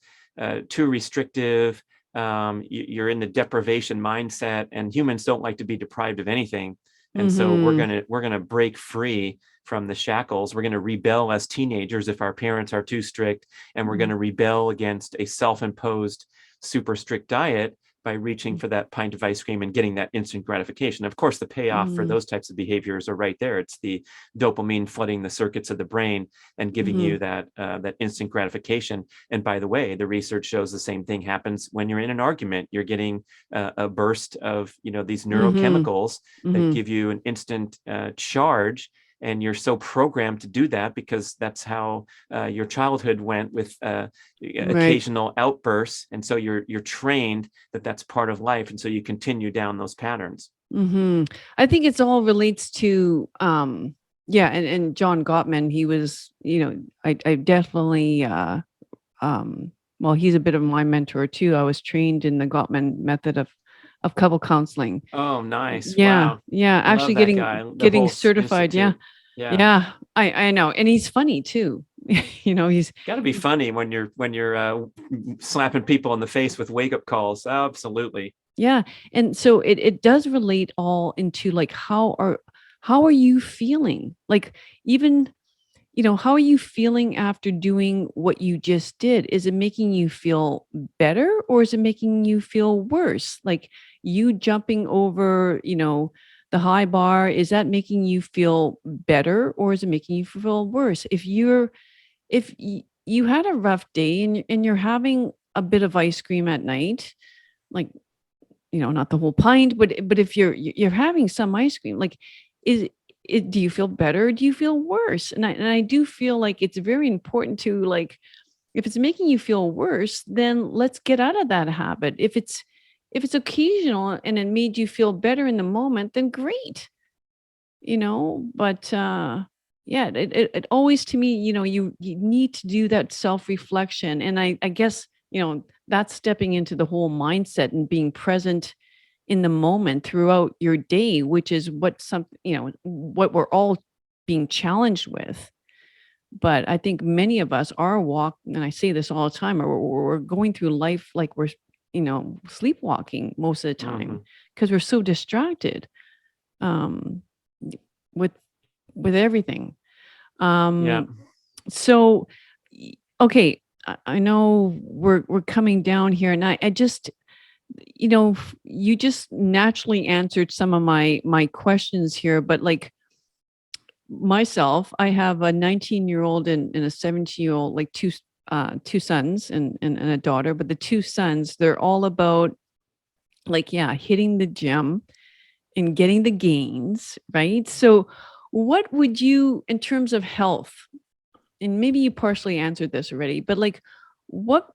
too restrictive. You're in the deprivation mindset, and humans don't like to be deprived of anything. And so mhm. we're gonna break free from the shackles. We're going to rebel as teenagers if our parents are too strict, and we're going Mm. to rebel against a self-imposed super strict diet by reaching for that pint of ice cream and getting that instant gratification. Of course, the payoff for Mm. those types of behaviors are right there. It's the dopamine flooding the circuits of the brain and giving you Mhm. that instant gratification. And by the way, the research shows the same thing happens when you're in an argument. You're getting a burst of these Mhm. neurochemicals that Mhm. give you an instant charge, and you're so programmed to do that because that's how your childhood went with Right. occasional outbursts, and so you're trained that that's part of life, and so you continue down those patterns. Mhm. I think it's all relates to yeah, and John Gottman, he was, I definitely well, he's a bit of my mentor too. I was trained in the Gottman method of couple counseling. Oh, nice. Yeah, Wow. yeah, Love actually that getting guy, the getting whole certified. Yeah. institute. Yeah. Yeah. I know. And he's funny too. He's Got to be funny when you're slapping people in the face with wake up calls. Absolutely. yeah. And so it does relate all into like how are you feeling? Like even how are you feeling after doing what you just did? Is it making you feel better, or is it making you feel worse? Like you jumping over, the high bar, is that making you feel better, or is it making you feel worse? If you had a rough day and you're having a bit of ice cream at night, like, not the whole pint, but if you're having some ice cream, like, is it, do you feel better? Do you feel worse? And I do feel like it's very important to, like, if it's making you feel worse, then let's get out of that habit. If it's occasional and it made you feel better in the moment, then great. But yeah, it always, to me, you need to do that self-reflection. And I guess, that's stepping into the whole mindset and being present in the moment throughout your day, which is what we're all being challenged with. But I think many of us are and I say this all the time, or we're going through life like we're, sleepwalking most of the time Hmm. because we're so distracted um, with everything. Yeah. So, okay, I know we're coming down here, and I just you just naturally answered some of my questions here, but like myself, I have a 19-year-old and a 17-year-old, like two sons and a daughter, but the two sons, they're all about like, yeah, hitting the gym and getting the gains, right? So what would you, in terms of health, and maybe you partially answered this already, but like what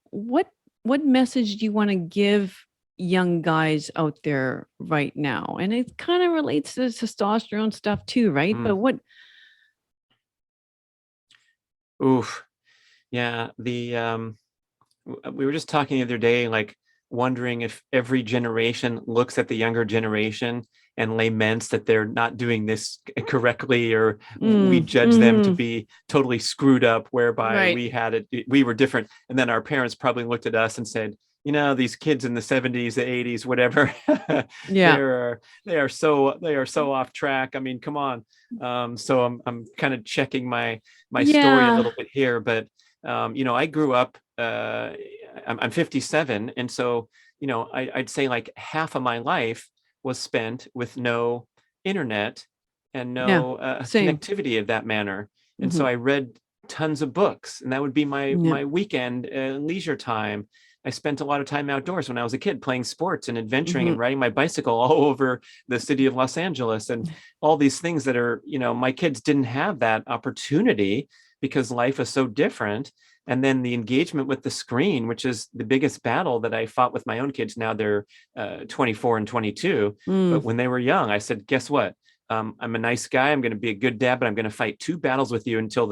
message do you want to give young guys out there right now? And it kind of relates to testosterone stuff too, right? But Mm. what Oof. Yeah. We were just talking the other day, like wondering if every generation looks at the younger generation and laments that they're not doing this correctly, or we judge them to be totally screwed up, whereby right. we were different. And then our parents probably looked at us and said, these kids in the 70s, the 80s, whatever, Yeah. they are so off track. I mean, come on. So I'm kind of checking my story a Yeah. little bit here, but I grew up, I'm 57. And so, I'd say like half of my life was spent with no internet and Yeah. no Same. connectivity of that manner. And so Hmm. I read tons of books, and that would be Yeah. my weekend leisure time. I spent a lot of time outdoors when I was a kid, playing sports and adventuring Hmm. and riding my bicycle all over the city of Los Angeles, and all these things that are, my kids didn't have that opportunity because life is so different. And then the engagement with the screen, which is the biggest battle that I fought with my own kids. Now they're 24 and 22. Mm. But when they were young, I said, guess what? I'm a nice guy. I'm going to be a good dad, but I'm going to fight two battles with you until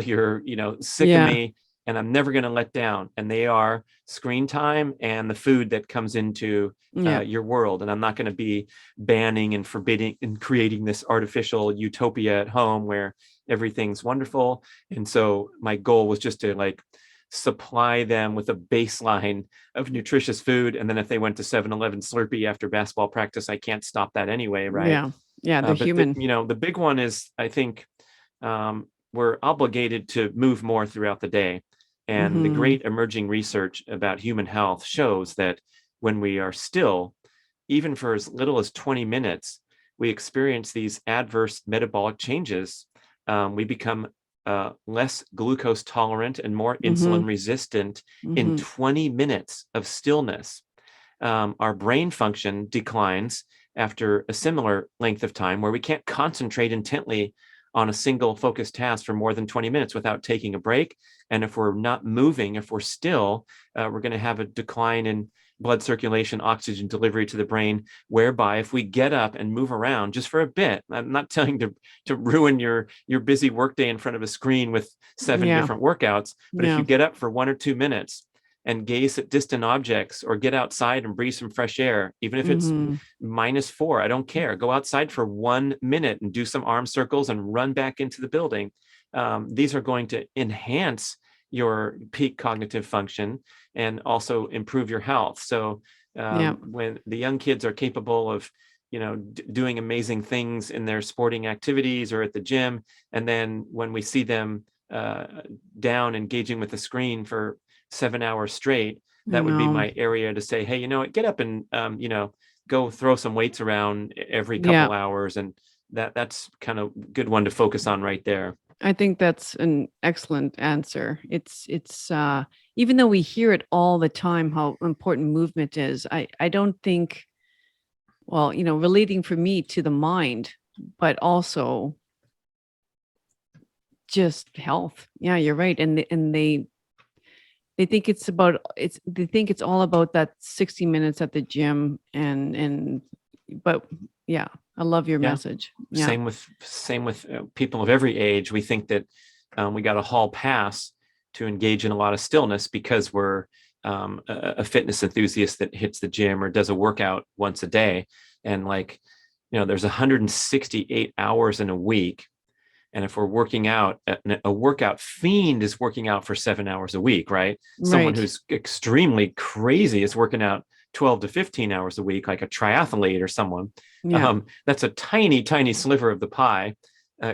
you're, sick of Yeah. me, and I'm never going to let down. And they are screen time and the food that comes into Yeah. your world. And I'm not going to be banning and forbidding and creating this artificial utopia at home where everything's wonderful. And so my goal was just to like supply them with a baseline of nutritious food. And then if they went to 7-Eleven Slurpee after basketball practice, I can't stop that anyway, right? Yeah. Yeah. They're But human. the big one is, I think, we're obligated to move more throughout the day. And the Hmm. great emerging research about human health shows that when we are still, even for as little as 20 minutes, we experience these adverse metabolic changes. We become less glucose tolerant and more Hmm. insulin resistant in Hmm. 20 minutes of stillness. Our brain function declines after a similar length of time, where we can't concentrate intently on a single focused task for more than 20 minutes without taking a break. And if we're not moving, if we're still, we're going to have a decline in blood circulation, oxygen delivery to the brain, whereby if we get up and move around just for a bit, I'm not telling to ruin your busy workday in front of a screen with 7 Yeah. different workouts, but if Yeah. you get up for 1 or 2 minutes and gaze at distant objects, or get outside and breathe some fresh air, even if it's Hmm. -4, I don't care. Go outside for 1 minute and do some arm circles and run back into the building. These are going to enhance your peak cognitive function and also improve your health. So Yeah. when the young kids are capable of, doing amazing things in their sporting activities or at the gym, and then when we see them down engaging with the screen for 7 hours straight, I that would be know. my area to say, hey, get up and go throw some weights around every Yeah. couple hours. And that's kind of good one to focus on right there. I think that's an excellent answer. It's even though we hear it all the time how important movement is, I don't think, well, relating for me to the mind, but also just health. Yeah, you're right. And they think they think it's all about that 60 minutes at the gym and but yeah, I love your Yeah. message. Yeah. Same with people of every age. We think that we got a hall pass to engage in a lot of stillness because we're a fitness enthusiast that hits the gym or does a workout once a day. And like, there's 168 hours in a week. And if we're working out, a workout fiend is working out for 7 hours a week, right? Someone Right. who's extremely crazy is working out 12 to 15 hours a week, like a triathlete or someone. Yeah. That's a tiny, tiny sliver of the pie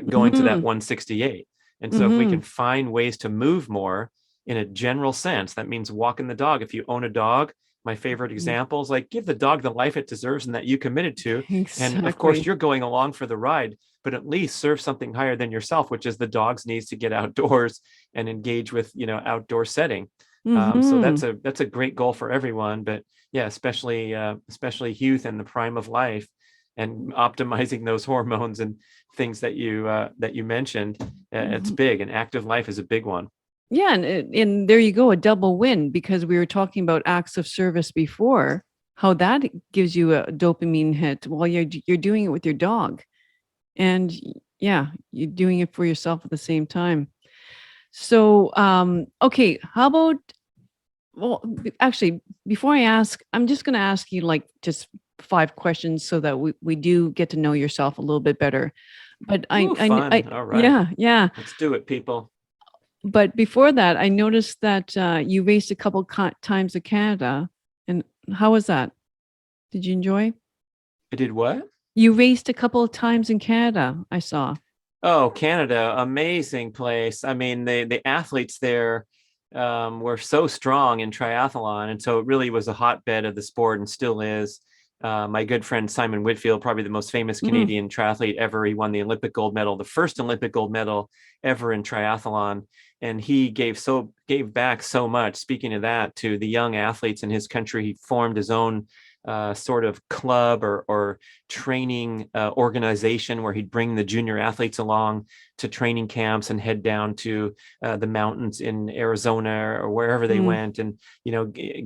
going to that Hmm. 168. And so if we can Hmm. find ways to move more in a general sense, that means walking the dog. If you own a dog, my favorite examples. Like, give the dog the life it deserves and that you committed to. And of course, Exactly. you're going along for the ride, but at least serve something higher than yourself, which is the dog's needs to get outdoors and engage with, outdoor setting. So Mm-hmm. that's a great goal for everyone, but yeah, especially youth and the prime of life, and optimizing those hormones and things that you mentioned. It's Mm-hmm. big, and active life is a big one. Yeah, and there you go, a double win, because we were talking about acts of service before, how that gives you a dopamine hit while you're doing it with your dog. And yeah, you're doing it for yourself at the same time. So, okay, how about, well, actually, before I ask, I'm just going to ask you like just 5 questions so that we do get to know yourself a little bit better. But Ooh, fun. All right. yeah, yeah. Let's do it, people. But before that, I noticed that you raced a couple times in Canada. And how was that? Did you enjoy? I did what? You raced a couple of times in Canada, I saw. Oh, Canada, amazing place. I mean, the athletes there were so strong in triathlon, and so it really was a hotbed of the sport, and still is. My good friend Simon Whitfield, probably the most famous Mm, Canadian triathlete ever. He won the Olympic gold medal, the first Olympic gold medal ever in triathlon, and he gave back so much. Speaking of that, to the young athletes in his country, he formed his own sort of club or training organization where he'd bring the junior athletes along to training camps and head down to the mountains in Arizona or wherever they mm, went, and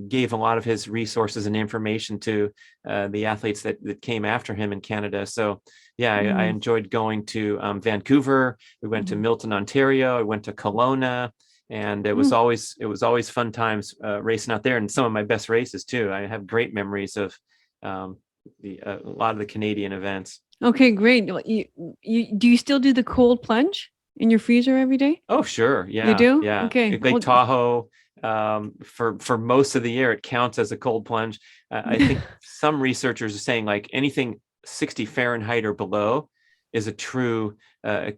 gave a lot of his resources and information to the athletes that came after him in Canada. So yeah, I mm, enjoyed going to Vancouver. We went to mm, Milton, Ontario. I went to Kelowna, and mm. it was always fun times racing out there, and some of my best races too. I have great memories of um, a lot of the Canadian events. Okay, great. Well, do you still do the cold plunge in your freezer every day? Oh, sure. You Yeah. do? Yeah. Okay. Lake Tahoe, for most of the year, it counts as a cold plunge. I think some researchers are saying like anything 60 Fahrenheit or below is a true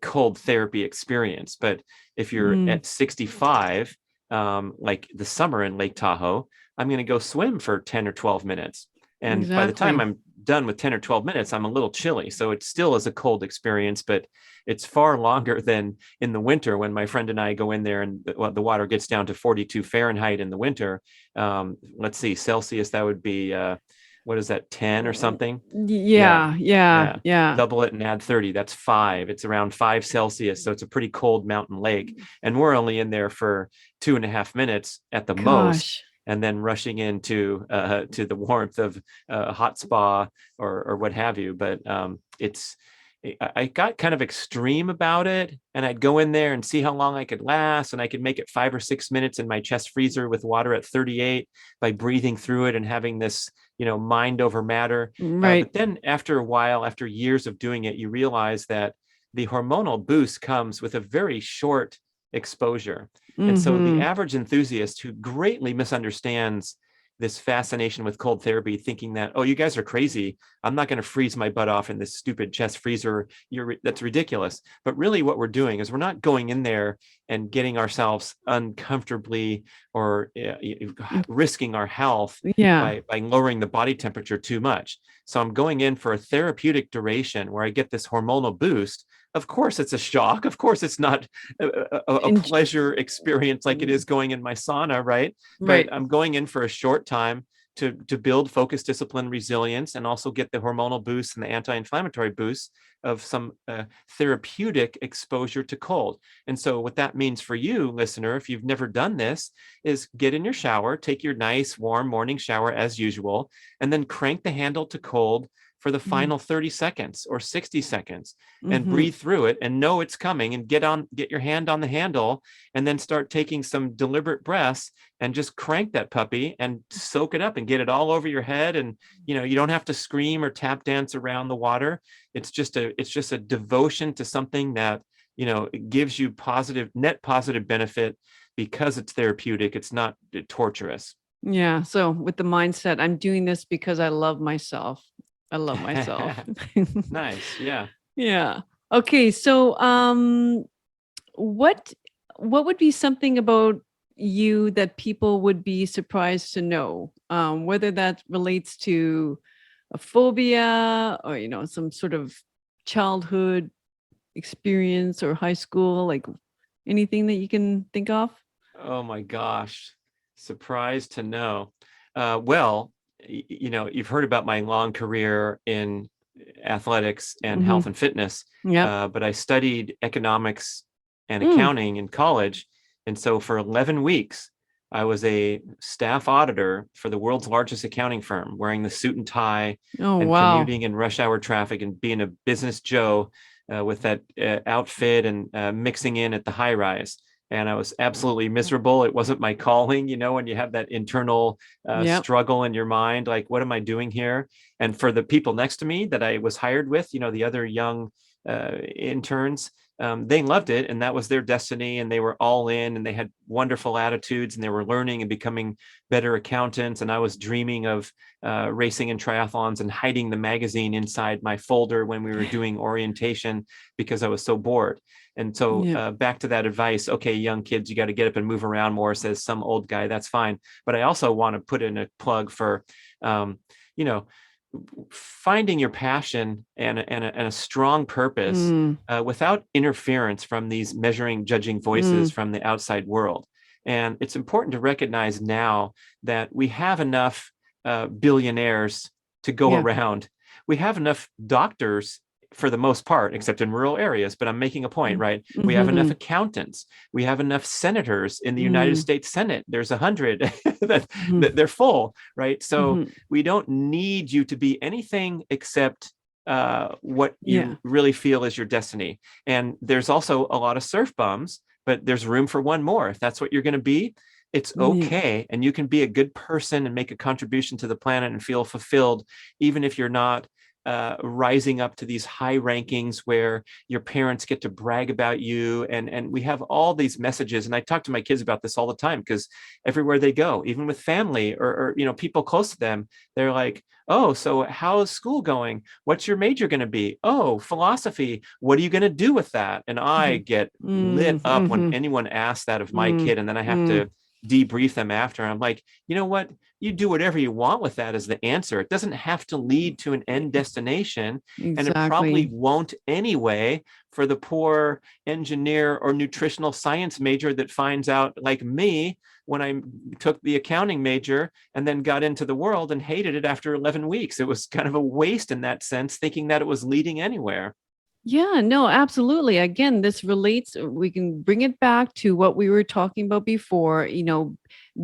cold therapy experience. But if you're Mm, at 65, like the summer in Lake Tahoe, I'm going to go swim for 10 or 12 minutes. And by the time exactly. I'm done with 10 or 12 minutes, I'm a little chilly. So it still is a cold experience, but it's far longer than in the winter when my friend and I go in there and the water gets down to 42 Fahrenheit in the winter. Let's see, Celsius, that would be, what is that, 10 or something? Yeah. Yeah, yeah, Yeah. yeah. Double it and add 30. That's 5. It's around 5 Celsius. So it's a pretty cold mountain lake. And we're only in there for 2.5 minutes at the most. Gosh. And then rushing into to the warmth of a hot spa or what have you. But I got kind of extreme about it, and I'd go in there and see how long I could last, and I could make it 5 or 6 minutes in my chest freezer with water at 38 by breathing through it and having this, mind over matter. Right. But then after a while, after years of doing it, you realize that the hormonal boost comes with a very short exposure. And so the Mm-hmm. average enthusiast who greatly misunderstands this fascination with cold therapy, thinking that, oh, you guys are crazy, I'm not going to freeze my butt off in this stupid chest freezer. That's ridiculous. But really what we're doing is we're not going in there and getting ourselves uncomfortably or risking our health Yeah. by lowering the body temperature too much. So I'm going in for a therapeutic duration where I get this hormonal boost. Of course, it's a shock. Of course, it's not a And pleasure experience like it is going in my sauna, right? But right. I'm going in for a short time to build focus, discipline, resilience, and also get the hormonal boosts and the anti-inflammatory boosts of some therapeutic exposure to cold. And so what that means for you, listener, if you've never done this, is get in your shower, take your nice warm morning shower as usual, and then crank the handle to cold for the final 30 seconds or 60 seconds and Mm-hmm. breathe through it and know it's coming, and get your hand on the handle, and then start taking some deliberate breaths and just crank that puppy and soak it up and get it all over your head. And you don't have to scream or tap dance around the water. It's just a devotion to something that it gives you net positive benefit because it's therapeutic. It's not torturous. Yeah. So with the mindset, I'm doing this because I love myself. I love myself. Nice. Yeah. Yeah. Okay. So what would be something about you that people would be surprised to know? Whether that relates to a phobia or, some sort of childhood experience or high school, like anything that you can think of? Oh my gosh, surprised to know. Well, you've heard about my long career in athletics and Mm-hmm. health and fitness, Yep. but I studied economics and Mm. accounting in college. And so for 11 weeks, I was a staff auditor for the world's largest accounting firm, wearing the suit and tie Oh, and wow. commuting in rush hour traffic and being a business Joe with that outfit and mixing in at the high rise. And I was absolutely miserable. It wasn't my calling, when you have that internal Yep. struggle in your mind, like, what am I doing here? And for the people next to me that I was hired with, the other young interns, they loved it, and that was their destiny, and they were all in, and they had wonderful attitudes, and they were learning and becoming better accountants. And I was dreaming of racing in triathlons and hiding the magazine inside my folder when we were doing orientation because I was so bored. And so Yep. back to that advice, okay, young kids, you got to get up and move around more, says some old guy. That's fine. But I also want to put in a plug for, you know, finding your passion and a strong purpose Mm. without interference from these measuring, judging voices Mm. from the outside world. And it's important to recognize now that we have enough billionaires to go Yeah. around. We have enough doctors for the most part, except in rural areas. But I'm making a point, right? We have enough Mm-hmm. accountants. We have enough senators in the United Mm. States Senate. There's 100 that, Mm-hmm. that they're full, right? So Mm-hmm. we don't need you to be anything except what Yeah. you really feel is your destiny. And there's also a lot of surf bums, but there's room for one more. If that's what you're going to be, it's Yeah. okay. And you can be a good person and make a contribution to the planet and feel fulfilled, even if you're not rising up to these high rankings where your parents get to brag about you. And we have all these messages. And I talk to my kids about this all the time, because everywhere they go, even with family or people close to them, they're like, oh, so how's school going? What's your major going to be? Oh, philosophy. What are you going to do with that? And I get lit up when Mm-hmm. anyone asks that of my Mm. kid. And then I have Mm. to debrief them after. I'm like, you know what? You do whatever you want with that as the answer. It doesn't have to lead to an end destination, and it probably Exactly. won't anyway for the poor engineer or nutritional science major that finds out, like me, when I took the accounting major and then got into the world and hated it after 11 weeks. It was kind of a waste in that sense, thinking that it was leading anywhere. Yeah, no, absolutely. Again, this relates, we can bring it back to what we were talking about before.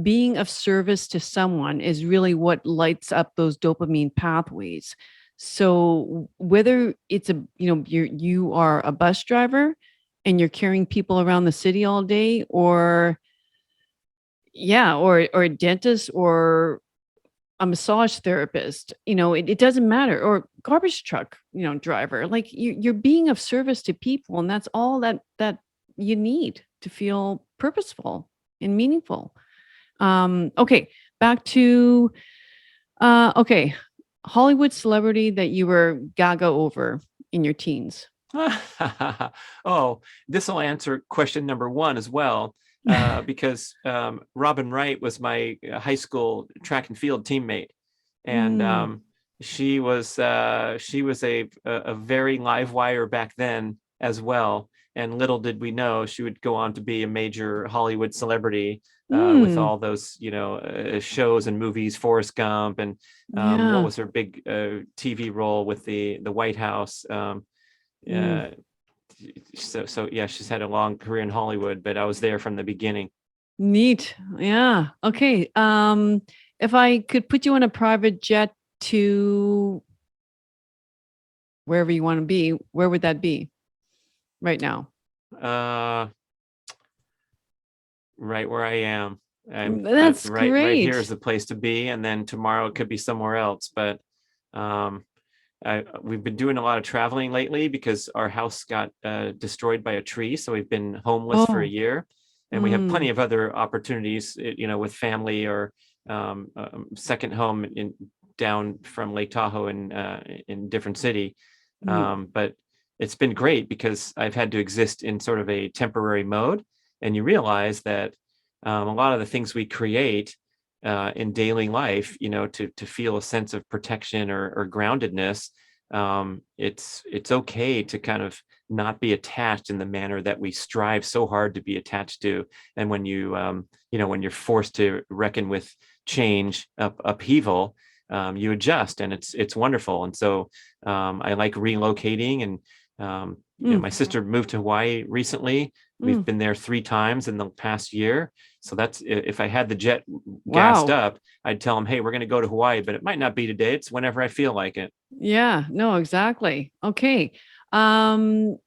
Being of service to someone is really what lights up those dopamine pathways. So whether it's you are a bus driver and you're carrying people around the city all day, or yeah, or a dentist or a massage therapist, it doesn't matter, or garbage truck, driver, like you're being of service to people, and that's all that you need to feel purposeful and meaningful. Okay, back to okay, Hollywood celebrity that you were gaga over in your teens. Oh, this will answer question number one as well, because Robin Wright was my high school track and field teammate, and Mm. she was a very live wire back then as well. And little did we know she would go on to be a major Hollywood celebrity with Mm. all those shows and movies, Forrest Gump, and what Yeah. was her big TV role with the White House. Mm. Uh, so yeah, she's had a long career in Hollywood, but I was there from the beginning. Neat. Yeah. Okay. If I could put you on a private jet to wherever you want to be, where would that be right now? Uh, right where I am. That's Right here is great. the place to be, and then tomorrow it could be somewhere else. But um, we've been doing a lot of traveling lately because our house got destroyed by a tree, so we've been homeless for a Oh. year, and we have plenty Mm. of other opportunities, with family or second home in down from Lake Tahoe in different city. Mm. But it's been great because I've had to exist in sort of a temporary mode, and you realize that a lot of the things we create in daily life, to feel a sense of protection or groundedness, it's okay to kind of not be attached in the manner that we strive so hard to be attached to. And when when you're forced to reckon with change, upheaval, you adjust, and it's wonderful. And so I like relocating, and my sister moved to Hawaii recently. We've been there 3 times in the past year. So that's, if I had the jet gassed up, I'd tell them, hey, we're going to go to Hawaii, but it might not be today. It's whenever I feel like it. Yeah, no, exactly. Okay. Final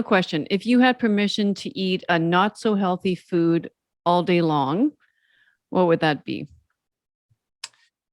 question. If you had permission to eat a not so healthy food all day long, what would that be?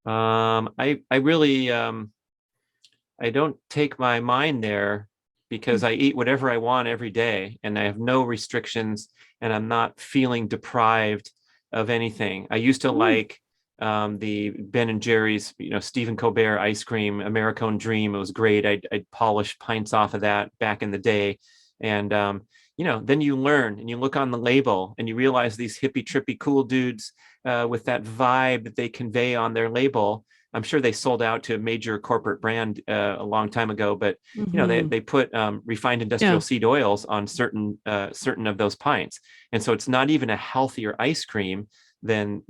I really, I don't take my mind there, because I eat whatever I want every day, and I have no restrictions, and I'm not feeling deprived of anything. I used to like the Ben and Jerry's, Stephen Colbert ice cream, Americone Dream. It was great. I'd polish pints off of that back in the day. And, then you learn and you look on the label and you realize these hippie, trippy, cool dudes with that vibe that they convey on their label. I'm sure they sold out to a major corporate brand a long time ago, but they put refined industrial seed oils on certain of those pints, and so it's not even a healthier ice cream than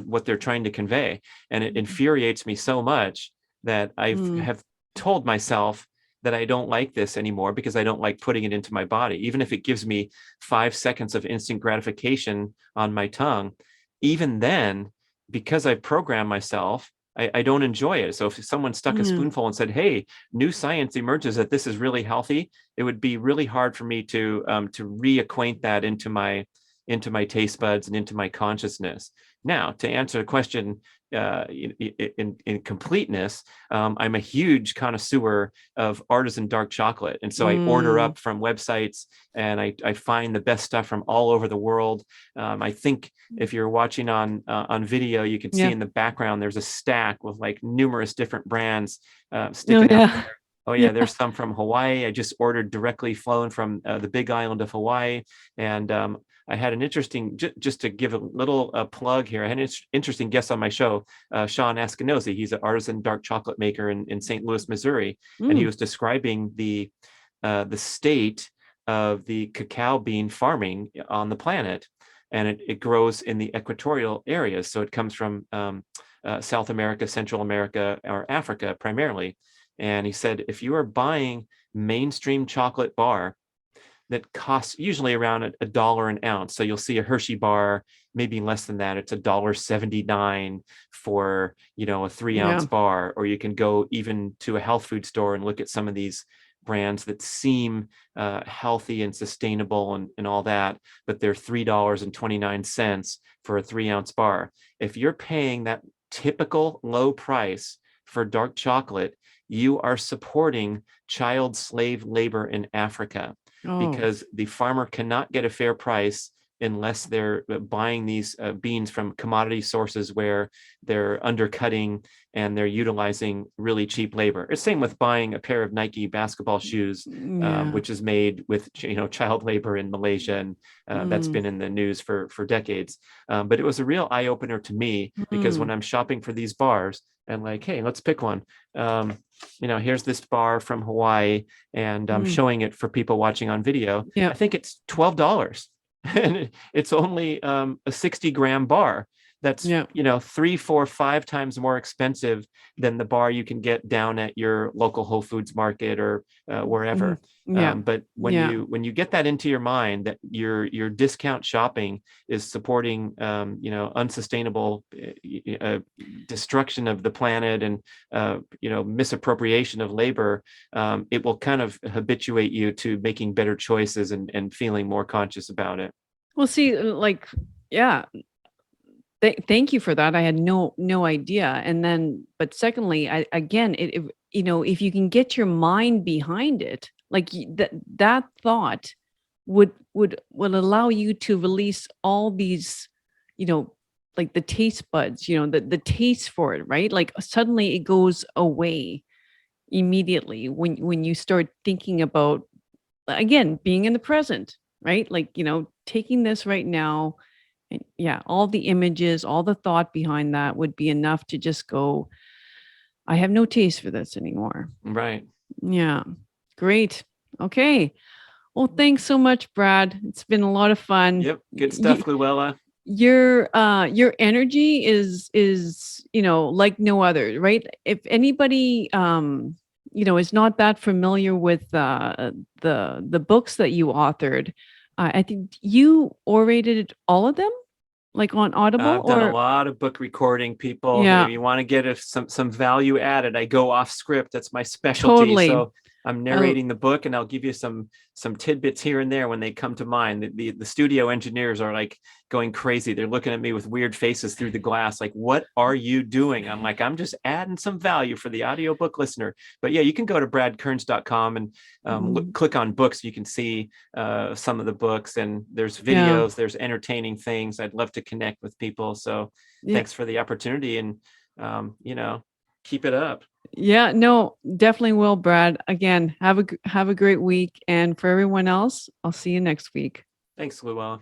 what they're trying to convey. And it infuriates me so much that I have told myself that I don't like this anymore, because I don't like putting it into my body, even if it gives me 5 seconds of instant gratification on my tongue. Even then, because I've programmed myself, I don't enjoy it. So if someone stuck a spoonful and said, hey, new science emerges that this is really healthy, it would be really hard for me to reacquaint that into my taste buds and into my consciousness. Now, to answer the question in completeness, I'm a huge connoisseur of artisan dark chocolate. And so I order up from websites, and I find the best stuff from all over the world. I think if you're watching on video, you can see in the background, there's a stack with like numerous different brands sticking out there. Oh yeah, there's some from Hawaii. I just ordered directly flown from the Big Island of Hawaii. And I had an interesting, just to give a little plug here, I had an interesting guest on my show, Sean Askinosie. He's an artisan dark chocolate maker in St. Louis, Missouri. And he was describing the state of the cacao bean farming on the planet. And it grows in the equatorial areas. So it comes from South America, Central America, or Africa primarily. And he said, if you are buying mainstream chocolate bar that costs usually around $1 an ounce, so you'll see a Hershey bar, maybe less than that, it's $1.79 for a 3-ounce bar. Or you can go even to a health food store and look at some of these brands that seem healthy and sustainable and all that, but they're $3.29 for a 3-ounce bar. If you're paying that typical low price for dark chocolate, you are supporting child slave labor in Africa, because the farmer cannot get a fair price unless they're buying these beans from commodity sources where they're undercutting and they're utilizing really cheap labor. It's same with buying a pair of Nike basketball shoes, which is made with child labor in Malaysia, and that's been in the news for decades. But it was a real eye opener to me, because when I'm shopping for these bars and like, hey, let's pick one. Here's this bar from Hawaii, and I'm showing it for people watching on video. I think it's $12. And it's only a 60-gram bar. That's 3, 4, 5 times more expensive than the bar you can get down at your local Whole Foods market or wherever. But when you get that into your mind, that your discount shopping is supporting unsustainable destruction of the planet and misappropriation of labor, it will kind of habituate you to making better choices and feeling more conscious about it. Well, see, thank you for that. I had no idea. And then, but secondly, if you can get your mind behind it, like that thought would allow you to release all these, like the taste buds, the taste for it, right? Like suddenly it goes away immediately when you start thinking about, again, being in the present, right? Like, taking this right now Yeah, all the images, all the thought behind that would be enough to just go, I have no taste for this anymore. Right. Yeah. Great. Okay. Well, thanks so much, Brad. It's been a lot of fun. Yep. Good stuff, Luella. Your energy is, like no other, right? If anybody is not that familiar with the books that you authored, I think you orated all of them, like on Audible. I've done a lot of book recording, people. Yeah. If you want to get some value added, I go off script. That's my specialty. Totally. So I'm narrating the book, and I'll give you some tidbits here and there when they come to mind. The studio engineers are like going crazy. They're looking at me with weird faces through the glass, like, what are you doing? I'm like, I'm just adding some value for the audiobook listener. But yeah, you can go to bradkearns.com and click on books. You can see some of the books, and there's videos, there's entertaining things. I'd love to connect with people. So thanks for the opportunity, and keep it up. Yeah, no, definitely will, Brad. Again, have a great week. And for everyone else, I'll see you next week. Thanks, Luella.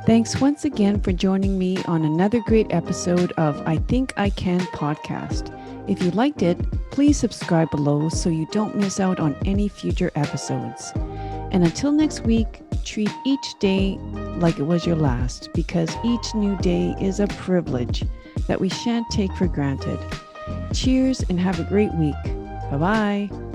Thanks once again for joining me on another great episode of I Think I Can podcast. If you liked it, please subscribe below so you don't miss out on any future episodes. And until next week, treat each day like it was your last, because each new day is a privilege that we shan't take for granted. Cheers and have a great week. Bye-bye.